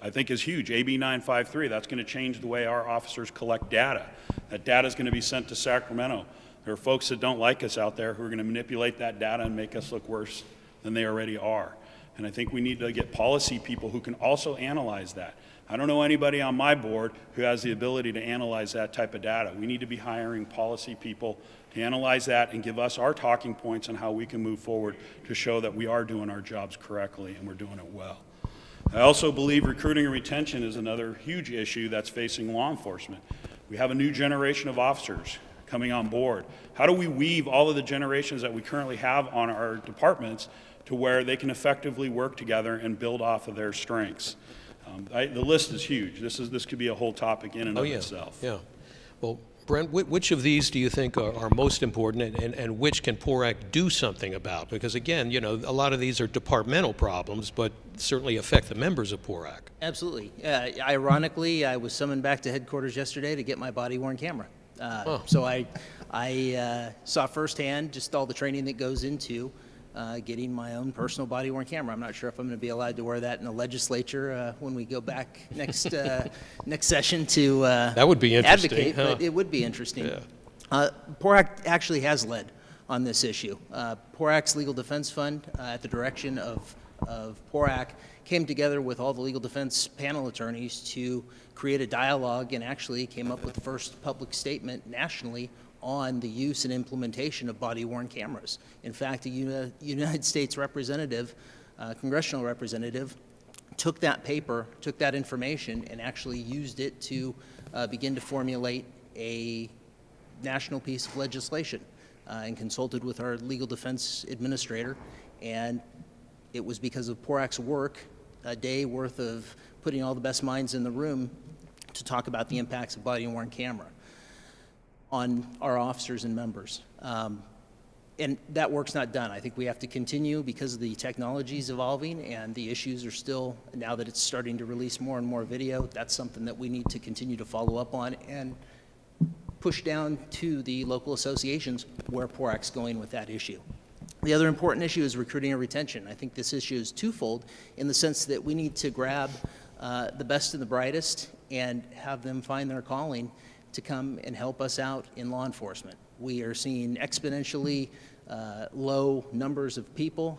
I think, is huge. AB 953, that's going to change the way our officers collect data. That data is going to be sent to Sacramento. There are folks that don't like us out there who are going to manipulate that data and make us look worse than they already are. And I think we need to get policy people who can also analyze that. I don't know anybody on my board who has the ability to analyze that type of data. We need to be hiring policy people to analyze that and give us our talking points on how we can move forward to show that we are doing our jobs correctly and we're doing it well. I also believe recruiting and retention is another huge issue that's facing law enforcement. We have a new generation of officers coming on board. How do we weave all of the generations that we currently have on our departments to where they can effectively work together and build off of their strengths? The list is huge. This could be a whole topic in and of itself. Yeah. Well, Brent, which of these do you think are most important, and which can PORAC do something about? Because again, you know, a lot of these are departmental problems, but certainly affect the members of PORAC. Absolutely. Ironically, I was summoned back to headquarters yesterday to get my body-worn camera. So I saw firsthand just all the training that goes into getting my own personal body-worn camera. I'm not sure if I'm going to be allowed to wear that in the legislature when we go back next next session to that would be interesting, advocate, huh? but it would be interesting. Yeah. PORAC actually has led on this issue. PORAC's Legal Defense Fund, at the direction of PORAC, came together with all the legal defense panel attorneys to create a dialogue and actually came up with the first public statement nationally on the use and implementation of body-worn cameras. In fact, a United States representative, congressional representative, took that paper, took that information, and actually used it to begin to formulate a national piece of legislation and consulted with our legal defense administrator. And it was because of PORAC's work, a day worth of putting all the best minds in the room to talk about the impacts of body-worn camera on our officers and members. And that work's not done. I think we have to continue because the technology is evolving and the issues are still, now that it's starting to release more and more video, that's something that we need to continue to follow up on and push down to the local associations where PORAC's going with that issue. The other important issue is recruiting and retention. I think this issue is twofold in the sense that we need to grab the best and the brightest and have them find their calling to come and help us out in law enforcement. We are seeing exponentially low numbers of people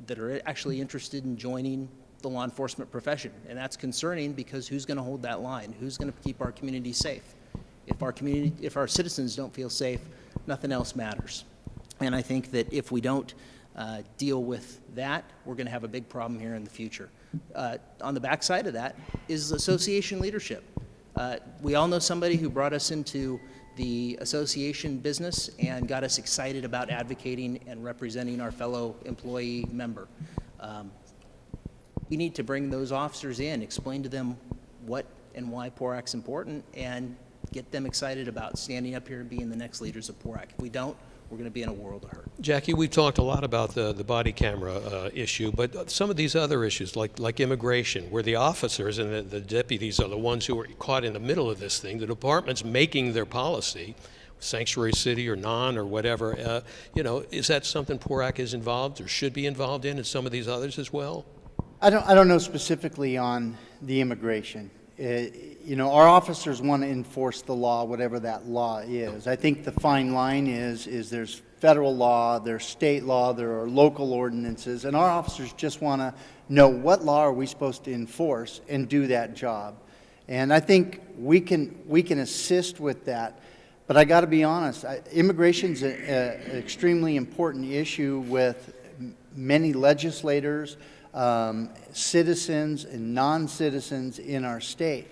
that are actually interested in joining the law enforcement profession, and that's concerning because who's going to hold that line? Who's going to keep our community safe? If our citizens don't feel safe, nothing else matters. And I think that if we don't deal with that, we're going to have a big problem here in the future. On the backside of that is association leadership. We all know somebody who brought us into the association business and got us excited about advocating and representing our fellow employee member. We need to bring those officers in, explain to them what and why PORAC's important, and get them excited about standing up here and being the next leaders of PORAC. If we don't, we're going to be in a world of hurt. Jackie, we've talked a lot about the body camera issue, but some of these other issues, like immigration, where the officers and the deputies are the ones who are caught in the middle of this thing. The department's making their policy, sanctuary city or non or whatever. You know, is that something PORAC is involved or should be involved in some of these others as well? I don't know specifically on the immigration. You know, our officers want to enforce the law, whatever that law is. I think the fine line is there's federal law, there's state law, there are local ordinances, and our officers just want to know what law are we supposed to enforce and do that job. And I think we can assist with that. But I got to be honest, immigration's an extremely important issue with many legislators, citizens and non-citizens in our state.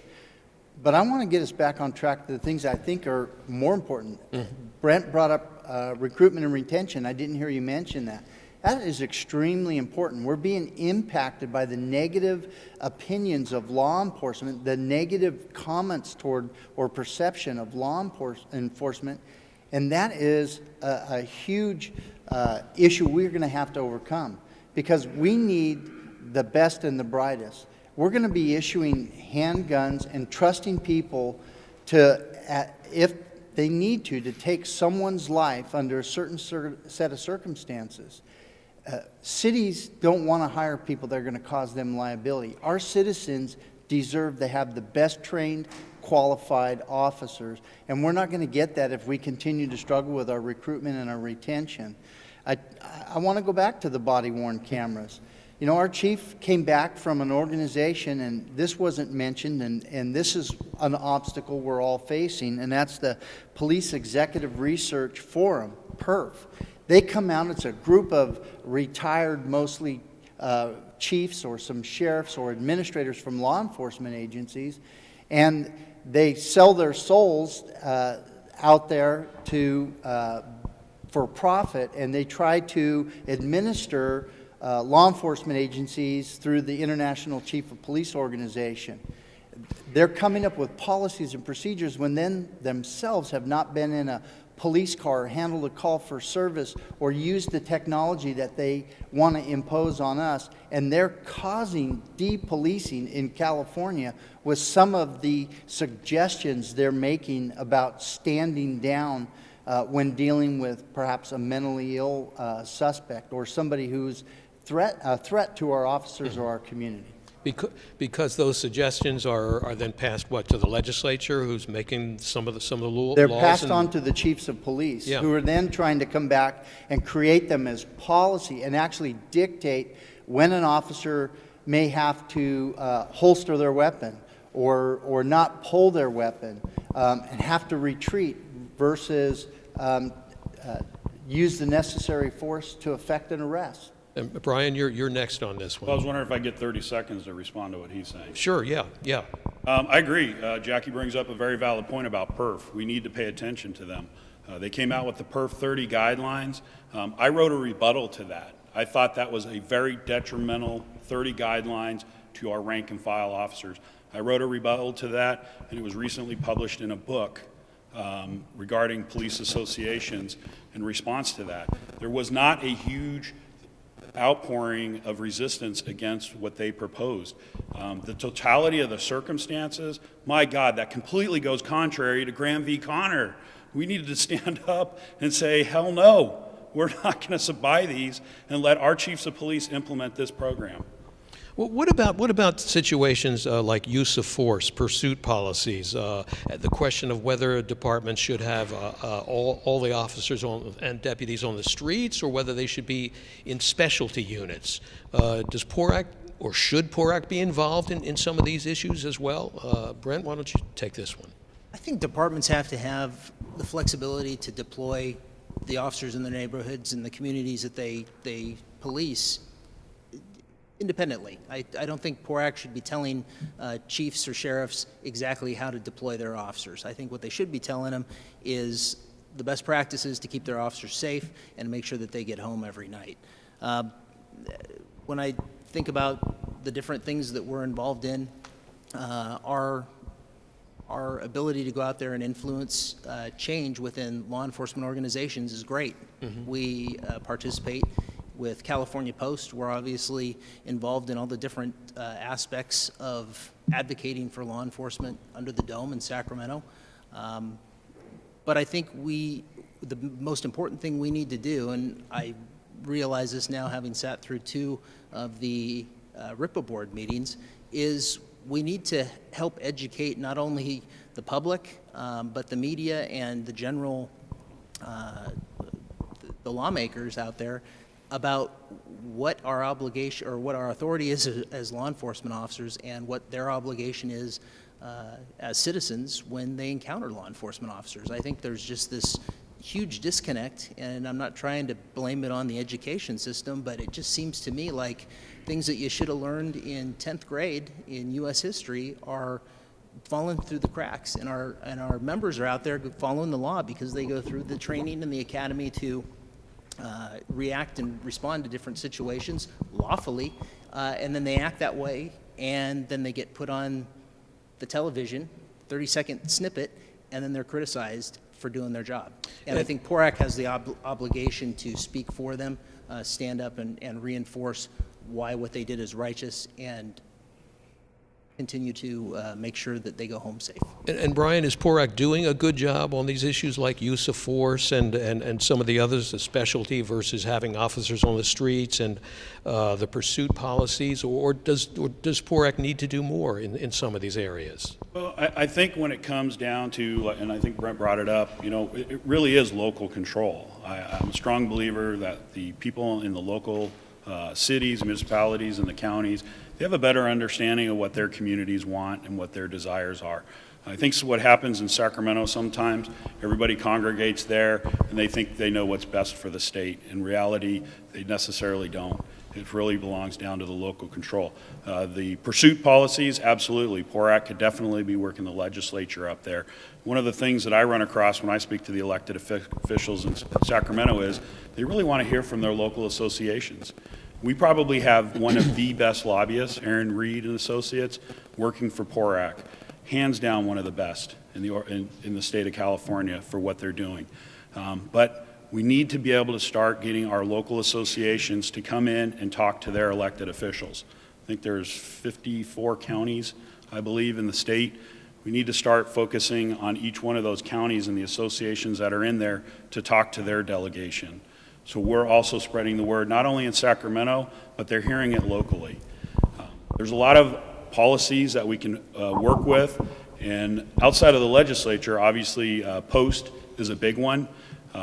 But I want to get us back on track to the things I think are more important. Brent brought up recruitment and retention. I didn't hear you mention that. That is extremely important. We're being impacted by the negative opinions of law enforcement, the negative comments toward or perception of law enforcement, And that is a huge issue we're going to have to overcome, because we need the best and the brightest. We're going to be issuing handguns and trusting people to, if they need to take someone's life under a certain set of circumstances. Cities don't want to hire people that are going to cause them liability. Our citizens deserve to have the best trained, qualified officers, and we're not going to get that if we continue to struggle with our recruitment and our retention. I want to go back to the body-worn cameras. You know, our chief came back from an organization, and this wasn't mentioned, and this is an obstacle we're all facing, and that's the Police Executive Research Forum, PERF. They come out, it's a group of retired, mostly chiefs or some sheriffs or administrators from law enforcement agencies, and they sell their souls out there to for profit, and they try to administer law enforcement agencies through the International Chief of Police Organization. They're coming up with policies and procedures when then themselves have not been in a police car, handled a call for service, or used the technology that they want to impose on us. And they're causing depolicing in California with some of the suggestions they're making about standing down when dealing with perhaps a mentally ill suspect or somebody who's a threat to our officers or our community. Because those suggestions are then passed, what, to the legislature, who's making some of the laws? They're passed on to the chiefs of police, Yeah. who are then trying to come back and create them as policy and actually dictate when an officer may have to holster their weapon or not pull their weapon and have to retreat versus use the necessary force to effect an arrest. And Brian, you're next on this Well, I was one. wondering if I get 30 seconds to respond to what he's saying. Sure, yeah. I agree. Jackie brings up a very valid point about PERF. We need to pay attention to them. They came out with the PERF 30 guidelines. I wrote a rebuttal to that. I thought that was a very detrimental 30 guidelines to our rank and file officers. I wrote a rebuttal to that, and it was recently published in a book regarding police associations in response to that. There was not a huge outpouring of resistance against what they proposed. The totality of the circumstances, my God, that completely goes contrary to Graham v. Connor. We needed to stand up and say, hell no, we're not going to buy these and let our chiefs of police implement this program. Well, what about situations like use of force, pursuit policies, the question of whether a department should have all the officers and deputies on the streets, or whether they should be in specialty units? Does PORAC or should PORAC be involved in some of these issues as well? Brent, why don't you take this one? I think departments have to have the flexibility to deploy the officers in their neighborhoods and the communities that they police independently. I don't think PORAC should be telling chiefs or sheriffs exactly how to deploy their officers. I think what they should be telling them is the best practices to keep their officers safe and make sure that they get home every night. When I think about the different things that we're involved in, our ability to go out there and influence change within law enforcement organizations is great. Mm-hmm. We participate with California Post. We're obviously involved in all the different aspects of advocating for law enforcement under the dome in Sacramento. But I think the most important thing we need to do, and I realize this now having sat through 2 of the RIPA board meetings, is we need to help educate not only the public, but the media and the general, the lawmakers out there about what our obligation or what our authority is as law enforcement officers and what their obligation is as citizens when they encounter law enforcement officers. I think there's just this huge disconnect, and I'm not trying to blame it on the education system, but it just seems to me like things that you should have learned in 10th grade in U.S. history are falling through the cracks, and our members are out there following the law because they go through the training in the academy to react and respond to different situations lawfully, and then they act that way, and then they get put on the television, 30-second snippet, and then they're criticized for doing their job. And I think PORAC has the obligation to speak for them, stand up and reinforce why what they did is righteous, and continue to make sure that they go home safe. And Brian, is PORAC doing a good job on these issues like use of force and some of the others, the specialty versus having officers on the streets and the pursuit policies, or does PORAC need to do more in some of these areas? Well, I think when it comes down to, and I think Brent brought it up, you know, it really is local control. I'm a strong believer that the people in the local cities, municipalities, and the counties, they have a better understanding of what their communities want and what their desires are. I think what happens in Sacramento sometimes, everybody congregates there and they think they know what's best for the state. In reality, they necessarily don't. It really belongs down to the local control. The pursuit policies, absolutely. PORAC could definitely be working the legislature up there. One of the things that I run across when I speak to the elected officials in Sacramento is they really want to hear from their local associations. We probably have one of the best lobbyists, Aaron Reed and Associates, working for PORAC. Hands down one of the best in the state of California for what they're doing. But we need to be able to start getting our local associations to come in and talk to their elected officials. I think there's 54 counties, I believe, in the state. We need to start focusing on each one of those counties and the associations that are in there to talk to their delegation. So we're also spreading the word, not only in Sacramento, but they're hearing it locally. There's a lot of policies that we can work with, and outside of the legislature, obviously post is a big one.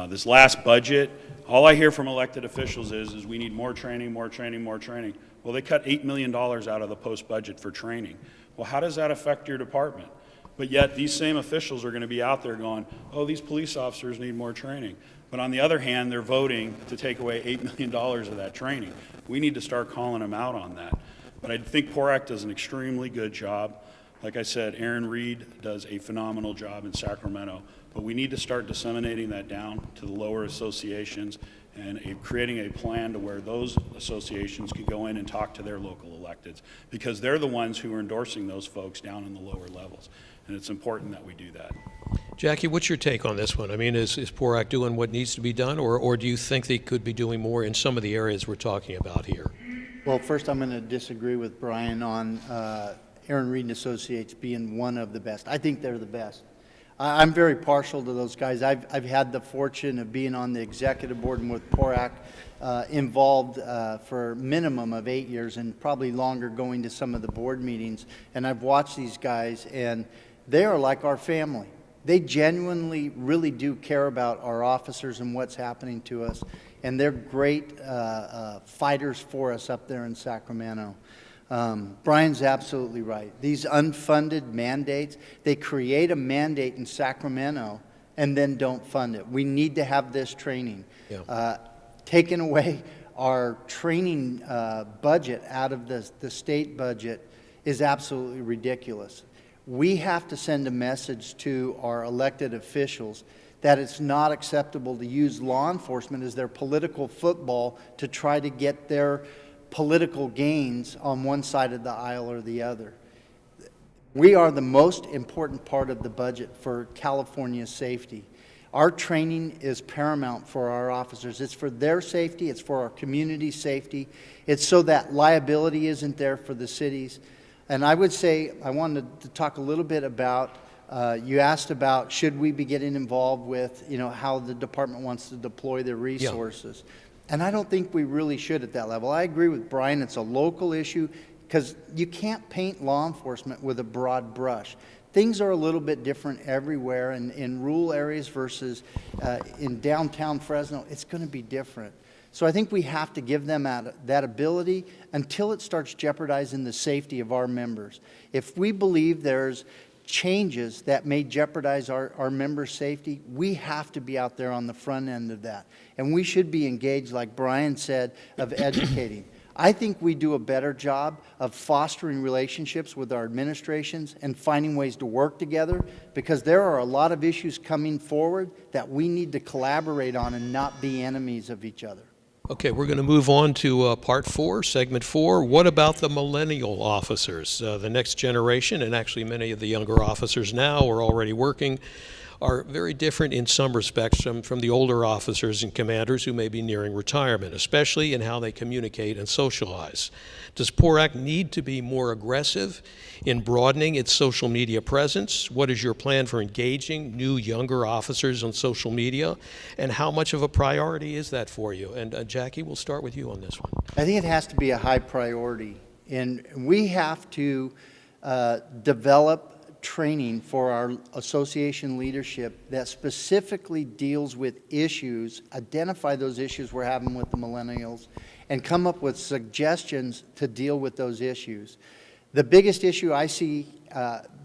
This last budget, all I hear from elected officials is we need more training, more training, more training. Well, they cut $8 million out of the post budget for training. Well, how does that affect your department? But yet these same officials are going to be out there going, oh, these police officers need more training. But on the other hand, they're voting to take away $8 million of that training. We need to start calling them out on that. But I think PORAC does an extremely good job. Like I said, Aaron Reed does a phenomenal job in Sacramento. But we need to start disseminating that down to the lower associations and creating a plan to where those associations can go in and talk to their local electeds, because they're the ones who are endorsing those folks down in the lower levels. And it's important that we do that. Jackie, what's your take on this one? I mean, is PORAC doing what needs to be done, or do you think they could be doing more in some of the areas we're talking about here? Well, first I'm going to disagree with Brian on Aaron Reed and Associates being one of the best. I think they're the best. I'm very partial to those guys. I've had the fortune of being on the executive board and with PORAC involved for a minimum of 8 years and probably longer, going to some of the board meetings. And I've watched these guys, and they are like our family. They genuinely really do care about our officers and what's happening to us. And they're great fighters for us up there in Sacramento. Brian's absolutely right. These unfunded mandates, they create a mandate in Sacramento and then don't fund it. We need to have this training. Yeah. Taking away our training budget out of the state budget is absolutely ridiculous. We have to send a message to our elected officials that it's not acceptable to use law enforcement as their political football to try to get their political gains on one side of the aisle or the other. We are the most important part of the budget for California's safety. Our training is paramount for our officers. It's for their safety, it's for our community's safety. It's so that liability isn't there for the cities. And I would say, I wanted to talk a little bit about, you asked about should we be getting involved with, how the department wants to deploy their resources. Yeah. And I don't think we really should at that level. I agree with Brian, it's a local issue, because you can't paint law enforcement with a broad brush. Things are a little bit different everywhere, and in rural areas versus in downtown Fresno, it's going to be different. So I think we have to give them that ability until it starts jeopardizing the safety of our members. If we believe there's changes that may jeopardize our members' safety, we have to be out there on the front end of that. And we should be engaged, like Brian said, of educating. I think we do a better job of fostering relationships with our administrations and finding ways to work together, because there are a lot of issues coming forward that we need to collaborate on and not be enemies of each other. Okay, we're going to move on to part 4, segment 4. What about the millennial officers, the next generation, and actually many of the younger officers now are already working. are very different in some respects from the older officers and commanders who may be nearing retirement, especially in how they communicate and socialize. Does PORAC need to be more aggressive in broadening its social media presence? What is your plan for engaging new, younger officers on social media? And how much of a priority is that for you? And Jackie, we'll start with you on this one. I think it has to be a high priority, and we have to develop training for our association leadership that specifically deals with issues, identify those issues we're having with the millennials, and come up with suggestions to deal with those issues. The biggest issue I see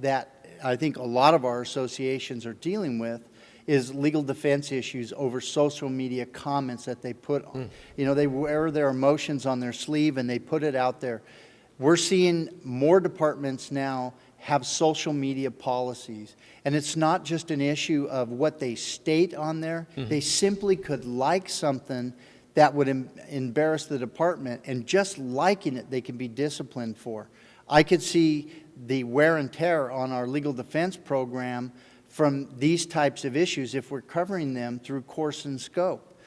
that I think a lot of our associations are dealing with is legal defense issues over social media comments that they put on. You know, they wear their emotions on their sleeve and they put it out there. We're seeing more departments now have social media policies. And it's not just an issue of what they state on there. They simply could like something that would embarrass the department, and just liking it, they can be disciplined for. I could see the wear and tear on our legal defense program from these types of issues if we're covering them through course and scope.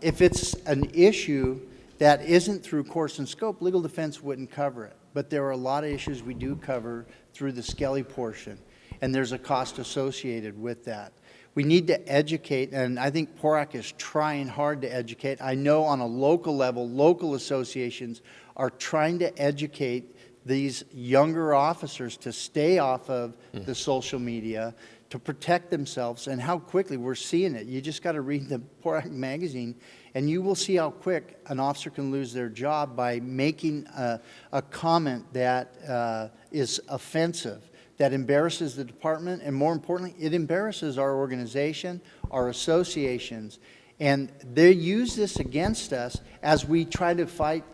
If it's an issue that isn't through course and scope, legal defense wouldn't cover it. But there are a lot of issues we do cover through the Skelly portion, and there's a cost associated with that. We need to educate, and I think PORAC is trying hard to educate. I know on a local level, local associations are trying to educate these younger officers to stay off of the social media, to protect themselves, and how quickly we're seeing it. You just got to read the PORAC magazine, and you will see how quick an officer can lose their job by making a comment that is offensive, that embarrasses the department, and more importantly, it embarrasses our organization, our associations. And they use this against us as we try to fight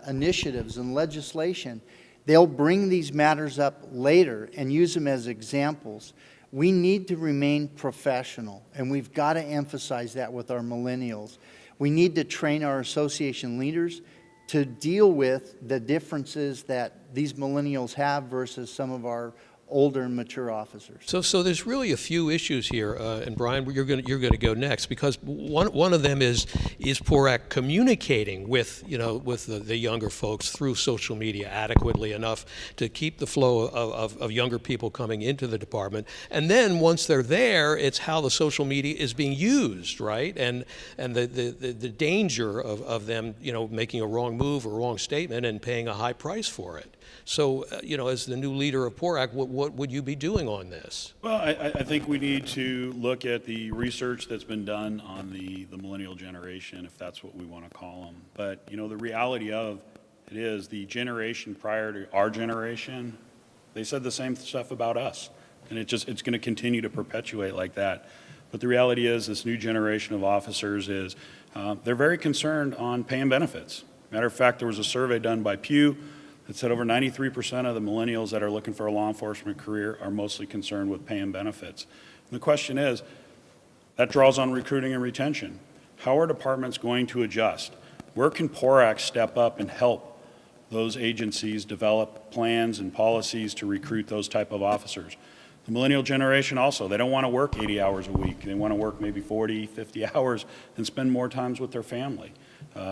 initiatives and legislation. They'll bring these matters up later and use them as examples. We need to remain professional, and we've got to emphasize that with our millennials. We need to train our association leaders to deal with the differences that these millennials have versus some of our older and mature officers. So there's really a few issues here, and Brian, you're going to go next, because one of them is PORAC communicating with the younger folks through social media adequately enough to keep the flow of younger people coming into the department, and then once they're there, it's how the social media is being used, right? And the danger of them making a wrong move or wrong statement and paying a high price for it. So, as the new leader of PORAC, what would you be doing on this? Well, I think we need to look at the research that's been done on the millennial generation, if that's what we want to call them. But, the reality of it is the generation prior to our generation, they said the same stuff about us. And it's going to continue to perpetuate like that. But the reality is this new generation of officers they're very concerned on paying benefits. Matter of fact, there was a survey done by Pew that said over 93% of the millennials that are looking for a law enforcement career are mostly concerned with paying benefits. And the question is, that draws on recruiting and retention. How are departments going to adjust? Where can PORAC step up and help those agencies develop plans and policies to recruit those type of officers? The millennial generation also, they don't want to work 80 hours a week. They want to work maybe 40, 50 hours and spend more times with their family.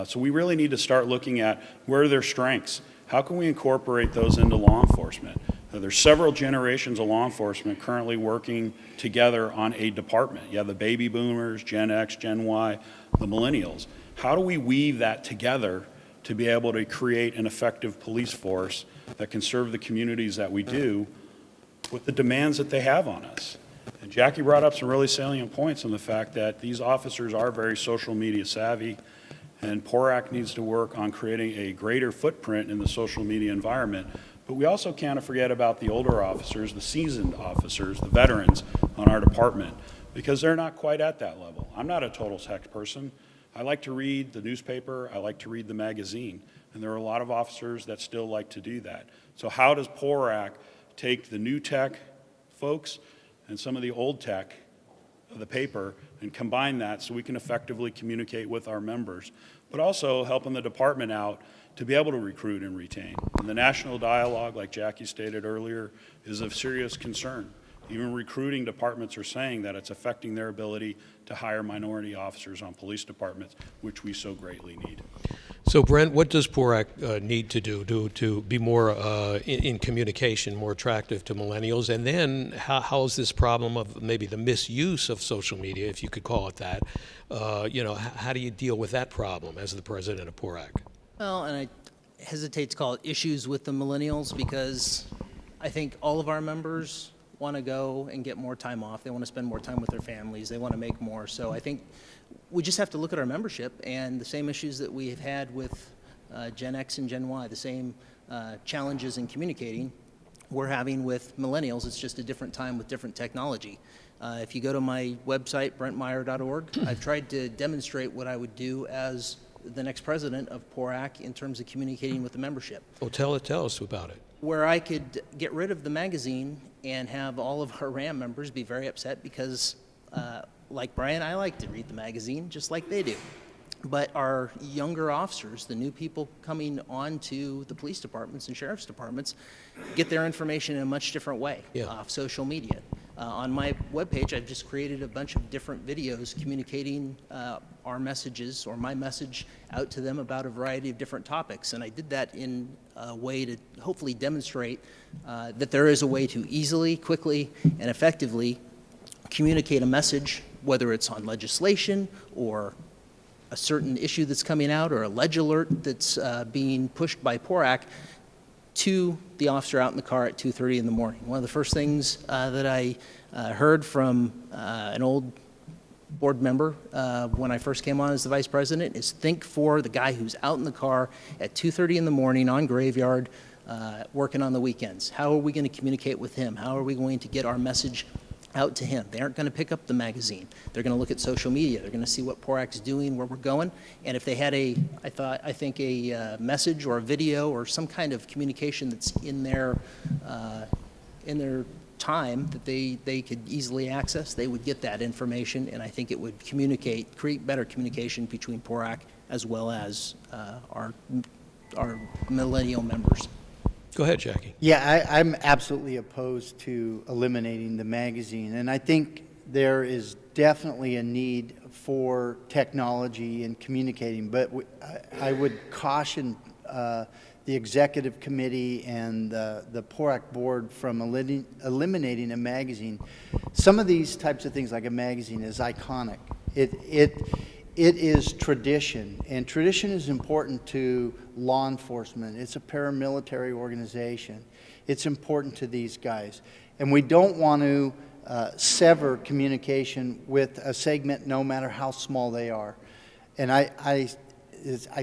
So we really need to start looking at where are their strengths. How can we incorporate those into law enforcement? There's several generations of law enforcement currently working together on a department. You have the baby boomers, Gen X, Gen Y, the millennials. How do we weave that together to be able to create an effective police force that can serve the communities that we do with the demands that they have on us? And Jackie brought up some really salient points on the fact that these officers are very social media savvy, and PORAC needs to work on creating a greater footprint in the social media environment. But we also can't forget about the older officers, the seasoned officers, the veterans on our department, because they're not quite at that level. I'm not a total tech person. I like to read the newspaper. I like to read the magazine. And there are a lot of officers that still like to do that. So how does PORAC take the new tech folks and some of the old tech of the paper and combine that so we can effectively communicate with our members, but also helping the department out to be able to recruit and retain. And the national dialogue, like Jackie stated earlier, is of serious concern. Even recruiting departments are saying that it's affecting their ability to hire minority officers on police departments, which we so greatly need. So, Brent, what does PORAC need to do to be more in communication, more attractive to millennials? And then how is this problem of maybe the misuse of social media, if you could call it that, how do you deal with that problem as the president of PORAC? Well, and I hesitate to call it issues with the millennials because I think all of our members want to go and get more time off. They want to spend more time with their families. They want to make more. So I think we just have to look at our membership and the same issues that we have had with Gen X and Gen Y, the same challenges in communicating we're having with millennials. It's just a different time with different technology. If you go to my website, brentmeyer.org, I've tried to demonstrate what I would do as the next president of PORAC in terms of communicating with the membership. Well, tell us about it. Where I could get rid of the magazine and have all of our RAM members be very upset because, like Brian, I like to read the magazine just like they do. But our younger officers, the new people coming onto the police departments and sheriff's departments, get their information in a much different way off social media. On my webpage, I've just created a bunch of different videos communicating our messages or my message out to them about a variety of different topics. And I did that in a way to hopefully demonstrate that there is a way to easily, quickly, and effectively communicate a message, whether it's on legislation or a certain issue that's coming out or a ledge alert that's being pushed by PORAC to the officer out in the car at 2:30 in the morning. One of the first things that I heard from an old board member when I first came on as the vice president is think for the guy who's out in the car at 2:30 in the morning on graveyard working on the weekends. How are we going to communicate with him? How are we going to get our message out to him? They aren't going to pick up the magazine. They're going to look at social media. They're going to see what PORAC's doing, where we're going. And if they had I think a message or a video or some kind of communication that's in their time that they could easily access, they would get that information, and I think it would create better communication between PORAC as well as our millennial members. Go ahead, Jackie. Yeah, I'm absolutely opposed to eliminating the magazine, and I think there is definitely a need for technology in communicating, but I would caution the executive committee and the PORAC board from eliminating a magazine. Some of these types of things, like a magazine, is iconic. It is tradition, and tradition is important to law enforcement. It's a paramilitary organization. It's important to these guys. And we don't want to sever communication with a segment, no matter how small they are. And I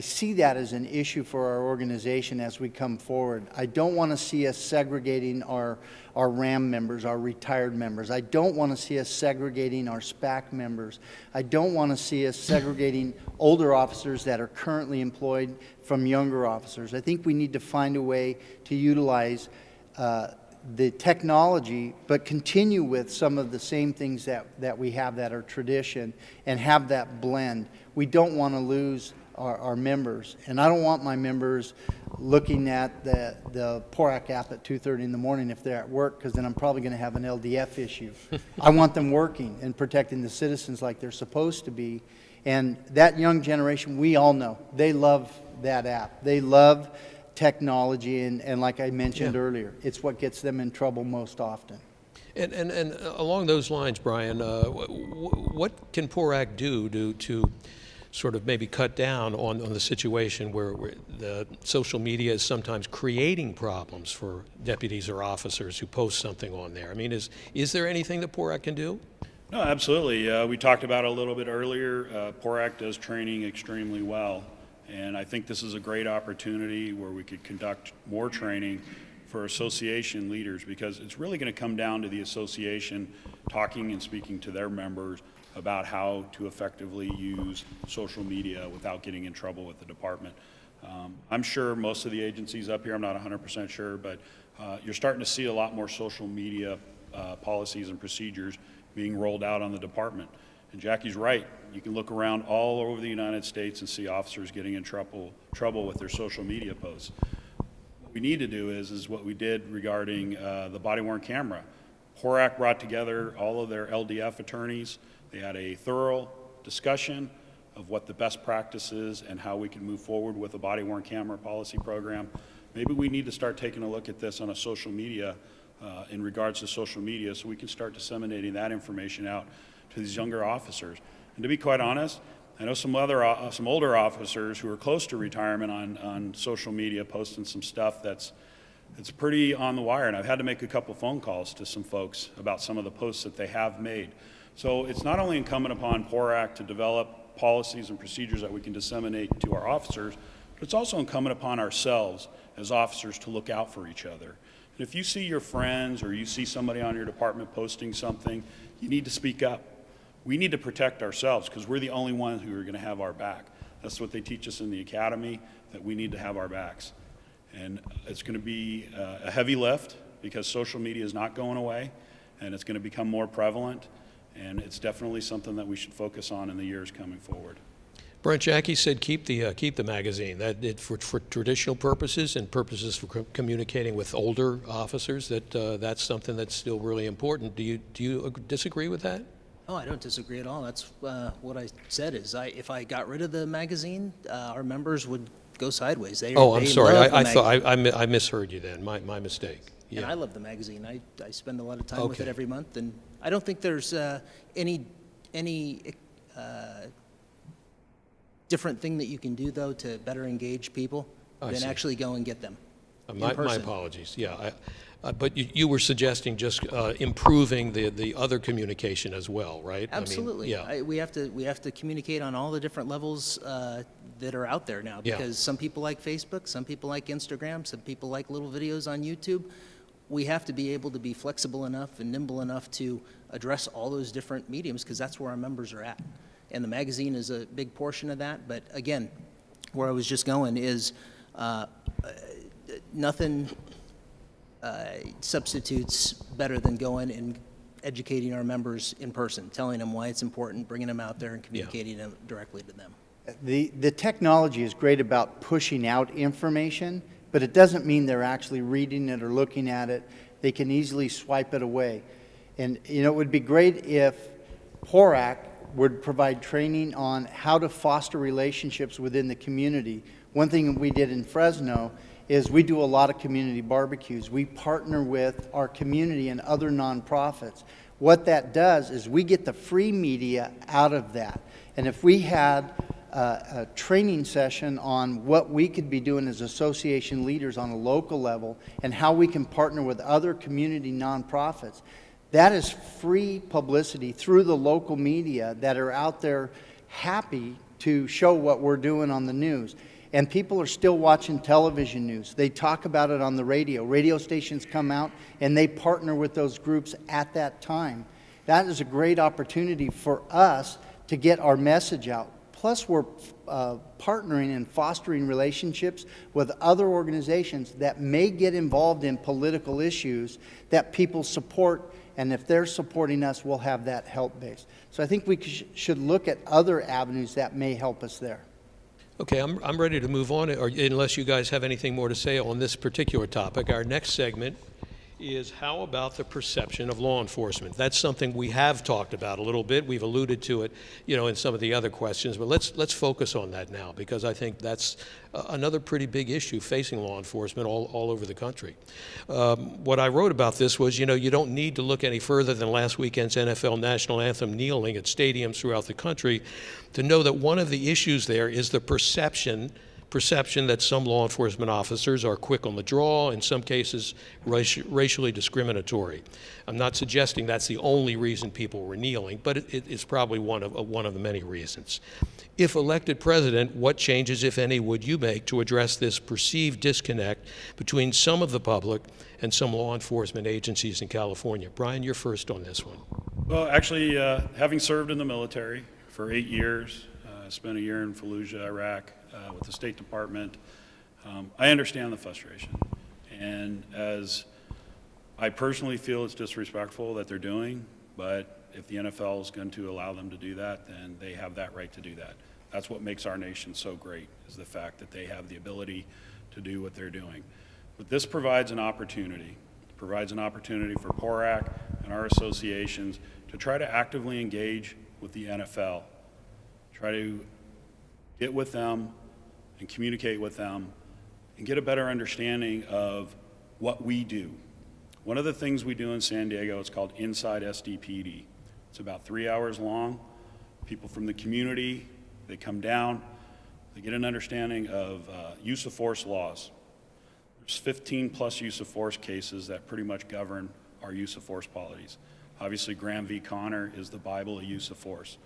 see that as an issue for our organization as we come forward. I don't want to see us segregating our RAM members, our retired members. I don't want to see us segregating our SPAC members. I don't want to see us segregating older officers that are currently employed from younger officers. I think we need to find a way to utilize the technology, but continue with some of the same things that we have that are tradition and have that blend. We don't want to lose our members, and I don't want my members looking at the PORAC app at 2:30 in the morning if they're at work, because then I'm probably going to have an LDF issue. I want them working and protecting the citizens like they're supposed to be. And that young generation, we all know, they love that app. They love technology, and like I mentioned earlier, it's what gets them in trouble most often. And along those lines, Brian, what can PORAC do to sort of maybe cut down on the situation where the social media is sometimes creating problems for deputies or officers who post something on there? I mean, is there anything that PORAC can do? No, absolutely. We talked about it a little bit earlier. PORAC does training extremely well, and I think this is a great opportunity where we could conduct more training for association leaders, because it's really going to come down to the association talking and speaking to their members about how to effectively use social media without getting in trouble with the department. I'm sure most of the agencies up here, I'm not 100% sure, but you're starting to see a lot more social media policies and procedures being rolled out on the department. And Jackie's right. You can look around all over the United States and see officers getting in trouble with their social media posts. What we need to do is what we did regarding the body-worn camera. PORAC brought together all of their LDF attorneys. They had a thorough discussion of what the best practice is and how we can move forward with a body-worn camera policy program. Maybe we need to start taking a look at this on a social media, in regards to social media, so we can start disseminating that information out to these younger officers. And to be quite honest, I know some older officers who are close to retirement on social media posting some stuff that's pretty on the wire, and I've had to make a couple phone calls to some folks about some of the posts that they have made. So it's not only incumbent upon PORAC to develop policies and procedures that we can disseminate to our officers, but it's also incumbent upon ourselves as officers to look out for each other. And if you see your friends or you see somebody on your department posting something, you need to speak up. We need to protect ourselves because we're the only ones who are going to have our back. That's what they teach us in the academy, that we need to have our backs. And it's going to be a heavy lift because social media is not going away, and it's going to become more prevalent, and it's definitely something that we should focus on in the years coming forward. Brent, Jackie said keep the magazine. That it, for traditional purposes and purposes for communicating with older officers, that's something that's still really important. Do you disagree with that? Oh, I don't disagree at all. That's what I said is if I got rid of the magazine, our members would go sideways. I'm sorry. I thought I misheard you then. My mistake. Yeah. And I love the magazine. I spend a lot of time with it every month, and I don't think there's any different thing that you can do, though, to better engage people than actually go and get them My apologies. Yeah, but you were suggesting just improving the other communication as well, right? Absolutely. I mean, yeah. We have to communicate on all the different levels that are out there now, because some people like Facebook, some people like Instagram, some people like little videos on YouTube. We have to be able to be flexible enough and nimble enough to address all those different mediums, because that's where our members are at. And the magazine is a big portion of that. But again, where I was just going is nothing substitutes better than going and educating our members in person, telling them why it's important, bringing them out there and communicating them directly to them. The technology is great about pushing out information, but it doesn't mean they're actually reading it or looking at it. They can easily swipe it away. And it would be great if PORAC would provide training on how to foster relationships within the community. One thing we did in Fresno is we do a lot of community barbecues. We partner with our community and other nonprofits. What that does is we get the free media out of that. And if we had a training session on what we could be doing as association leaders on a local level and how we can partner with other community nonprofits, that is free publicity through the local media that are out there happy to show what we're doing on the news. And people are still watching television news. They talk about it on the radio. Radio stations come out and they partner with those groups at that time. That is a great opportunity for us to get our message out. Plus, we're partnering and fostering relationships with other organizations that may get involved in political issues that people support. And if they're supporting us, we'll have that help base. So I think we should look at other avenues that may help us there. Okay, I'm ready to move on, or unless you guys have anything more to say on this particular topic. Our next segment is how about the perception of law enforcement? That's something we have talked about a little bit. We've alluded to it, in some of the other questions, but let's focus on that now, because I think that's another pretty big issue facing law enforcement all over the country. What I wrote about this was, you don't need to look any further than last weekend's NFL national anthem kneeling at stadiums throughout the country to know that one of the issues there is the perception that some law enforcement officers are quick on the draw, in some cases racially discriminatory. I'm not suggesting that's the only reason people were kneeling, but it's probably one of the many reasons. If elected president, what changes, if any, would you make to address this perceived disconnect between some of the public and some law enforcement agencies in California? Brian, you're first on this one. Well, actually, having served in the military for 8 years, I spent a year in Fallujah, Iraq, with the State Department. I understand the frustration, and as I personally feel it's disrespectful that they're doing, but if the NFL is going to allow them to do that, then they have that right to do that. That's what makes our nation so great, is the fact that they have the ability to do what they're doing. But this provides an opportunity. It provides an opportunity for PORAC and our associations to try to actively engage with the NFL, try to get with them and communicate with them and get a better understanding of what we do. One of the things we do in San Diego is called Inside SDPD. It's about 3 hours long. People from the community, they come down, they get an understanding of use of force laws. There's 15 plus use of force cases that pretty much govern our use of force policies. Obviously, Graham v. Connor is the Bible of use of force.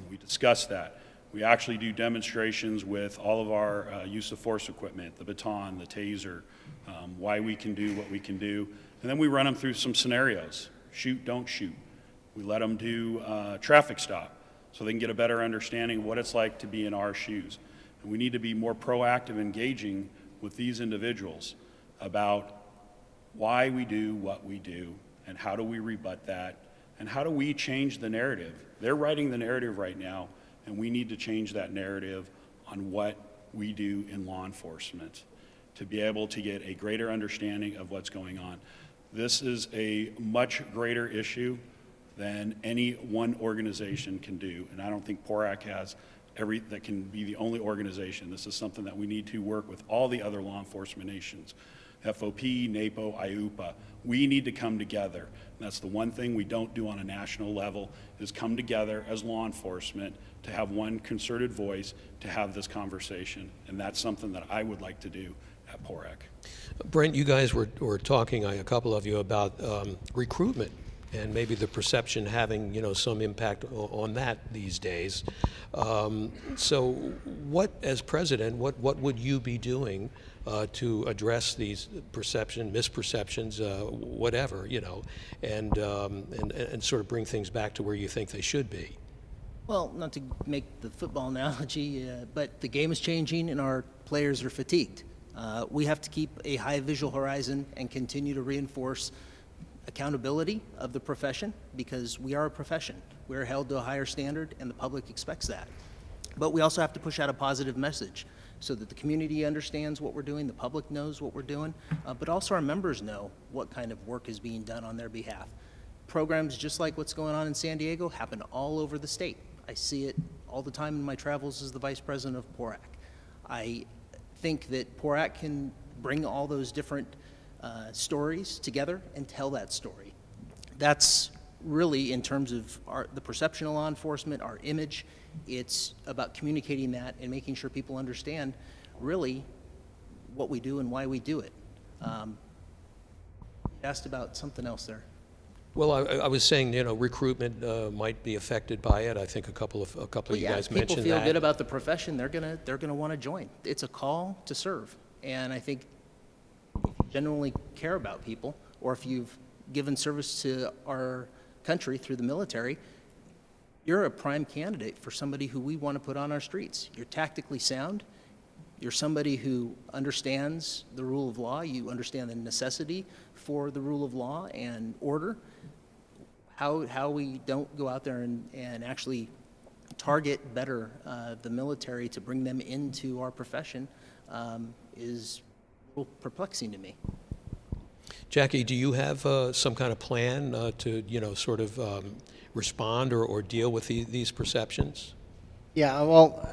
We discuss that. We actually do demonstrations with all of our use of force equipment, the baton, the taser, why we can do what we can do. And then we run them through some scenarios. Shoot, don't shoot. We let them do traffic stop so they can get a better understanding of what it's like to be in our shoes. And we need to be more proactive, engaging with these individuals about why we do what we do and how do we rebut that and how do we change the narrative. They're writing the narrative right now, and we need to change that narrative on what we do in law enforcement to be able to get a greater understanding of what's going on. This is a much greater issue than any one organization can do, and I don't think PORAC has that can be the only organization. This is something that we need to work with all the other law enforcement nations. FOP, NAPO, IUPA. We need to come together. And that's the one thing we don't do on a national level, is come together as law enforcement to have one concerted voice to have this conversation. And that's something that I would like to do at PORAC. Brent, you guys were talking, a couple of you, about recruitment and maybe the perception having, some impact on that these days. So what, as president, what would you be doing to address these misperceptions, whatever, and sort of bring things back to where you think they should be? Well, not to make the football analogy, but the game is changing and our players are fatigued. We have to keep a high visual horizon and continue to reinforce accountability of the profession, because we are a profession. We're held to a higher standard and the public expects that. But we also have to push out a positive message so that the community understands what we're doing, the public knows what we're doing, but also our members know what kind of work is being done on their behalf. Programs just like what's going on in San Diego happen all over the state. I see it all the time in my travels as the vice president of PORAC. I think that PORAC can bring all those different stories together and tell that story. That's really, in terms of the perception of law enforcement, our image, it's about communicating that and making sure people understand really what we do and why we do it. Asked about something else there. Well, I was saying, recruitment might be affected by it. I think a couple of you guys mentioned that. If people feel good about the profession, they're gonna want to join. It's a call to serve, and I think if you genuinely care about people, or if you've given service to our country through the military, you're a prime candidate for somebody who we want to put on our streets. You're tactically sound. You're somebody who understands the rule of law. You understand the necessity for the rule of law and order. How we don't go out there and actually target better the military to bring them into our profession is a little perplexing to me. Jackie, do you have some kind of plan to, sort of respond or deal with these perceptions? Yeah, well,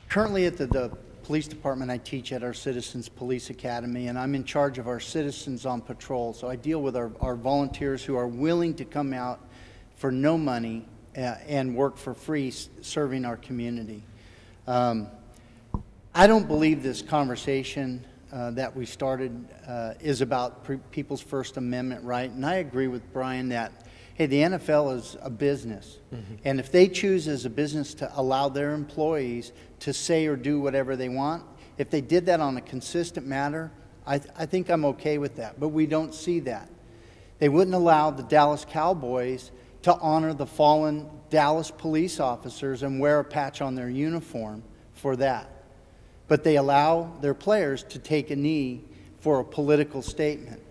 currently at the police department, I teach at our Citizens Police Academy, and I'm in charge of our Citizens on Patrol. So I deal with our volunteers who are willing to come out for no money and work for free serving our community. I don't believe this conversation that we started is about people's First Amendment right. And I agree with Brian that, hey, the NFL is a business. Mm-hmm. And if they choose as a business to allow their employees to say or do whatever they want, if they did that on a consistent matter, I think I'm okay with that. But we don't see that. They wouldn't allow the Dallas Cowboys to honor the fallen Dallas police officers and wear a patch on their uniform for that. But they allow their players to take a knee for a political statement.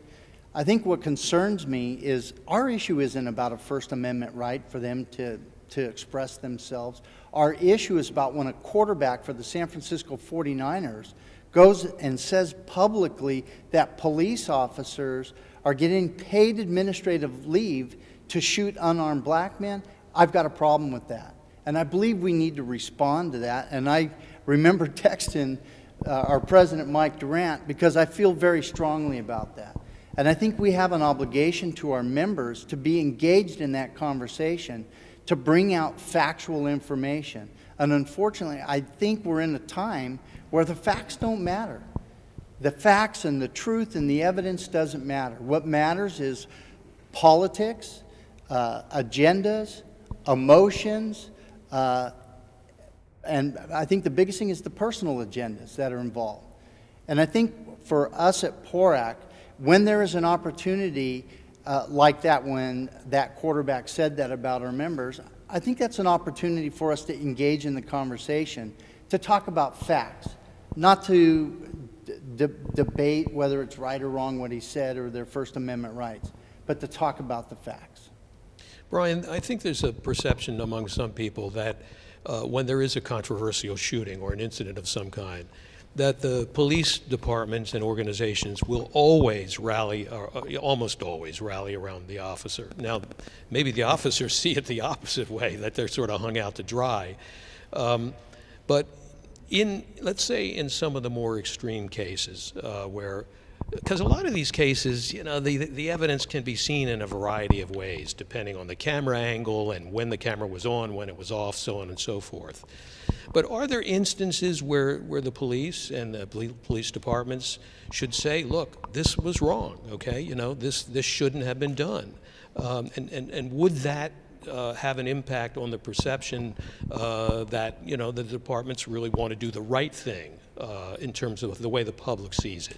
I think what concerns me is our issue isn't about a First Amendment right for them to express themselves. Our issue is about when a quarterback for the San Francisco 49ers goes and says publicly that police officers are getting paid administrative leave to shoot unarmed black men, I've got a problem with that. And I believe we need to respond to that. And I remember texting our President, Mike Durant, because I feel very strongly about that. And I think we have an obligation to our members to be engaged in that conversation, to bring out factual information. And unfortunately, I think we're in a time where the facts don't matter. The facts and the truth and the evidence doesn't matter. What matters is politics, agendas, emotions, and I think the biggest thing is the personal agendas that are involved. And I think for us at PORAC, when there is an opportunity like that, when that quarterback said that about our members, I think that's an opportunity for us to engage in the conversation, to talk about facts, not to debate whether it's right or wrong what he said or their First Amendment rights, but to talk about the facts. Brian, I think there's a perception among some people that when there is a controversial shooting or an incident of some kind, that the police departments and organizations will always rally, or almost always rally around the officer. Now, maybe the officers see it the opposite way, that they're sort of hung out to dry. But let's say in some of the more extreme cases where, because a lot of these cases, you know, the evidence can be seen in a variety of ways, depending on the camera angle and when the camera was on, when it was off, so on and so forth. But are there instances where the police and the police departments should say, look, this was wrong, okay? You know, this shouldn't have been done. And would that have an impact on the perception that, you know, the departments really want to do the right thing in terms of the way the public sees it?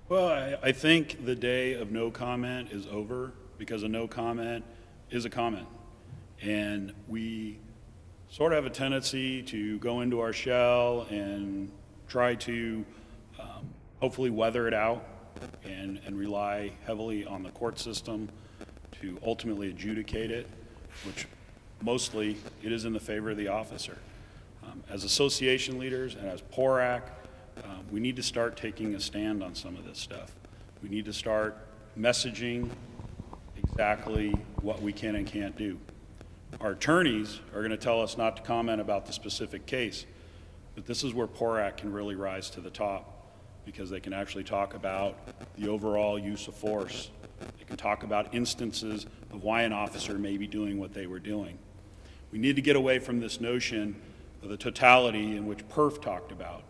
Well, I think the day of no comment is over, because a no comment is a comment. And we sort of have a tendency to go into our shell and try to hopefully weather it out and rely heavily on the court system to ultimately adjudicate it, which mostly it is in the favor of the officer. As association leaders and as PORAC, we need to start taking a stand on some of this stuff. We need to start messaging exactly what we can and can't do. Our attorneys are going to tell us not to comment about the specific case, but this is where PORAC can really rise to the top, because they can actually talk about the overall use of force. They can talk about instances of why an officer may be doing what they were doing. We need to get away from this notion of the totality in which Perf talked about.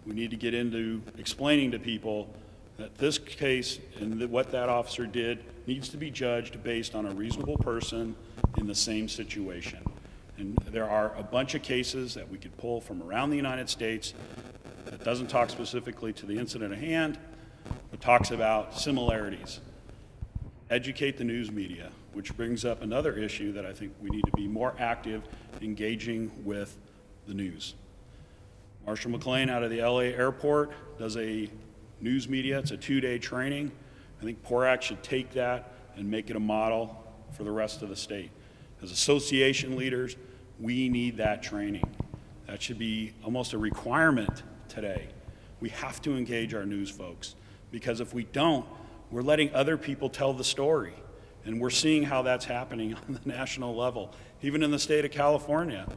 We need to get into explaining to people that this case and what that officer did needs to be judged based on a reasonable person in the same situation. And there are a bunch of cases that we could pull from around the United States that doesn't talk specifically to the incident at hand, but talks about similarities. Educate the news media, which brings up another issue that I think we need to be more active engaging with the news. Marshall McLean out of the LA airport does a news media. It's a 2-day training. I think PORAC should take that and make it a model for the rest of the state. As association leaders, we need that training. That should be almost a requirement today. We have to engage our news folks, because if we don't, we're letting other people tell the story. And we're seeing how that's happening on the national level, even in the state of California.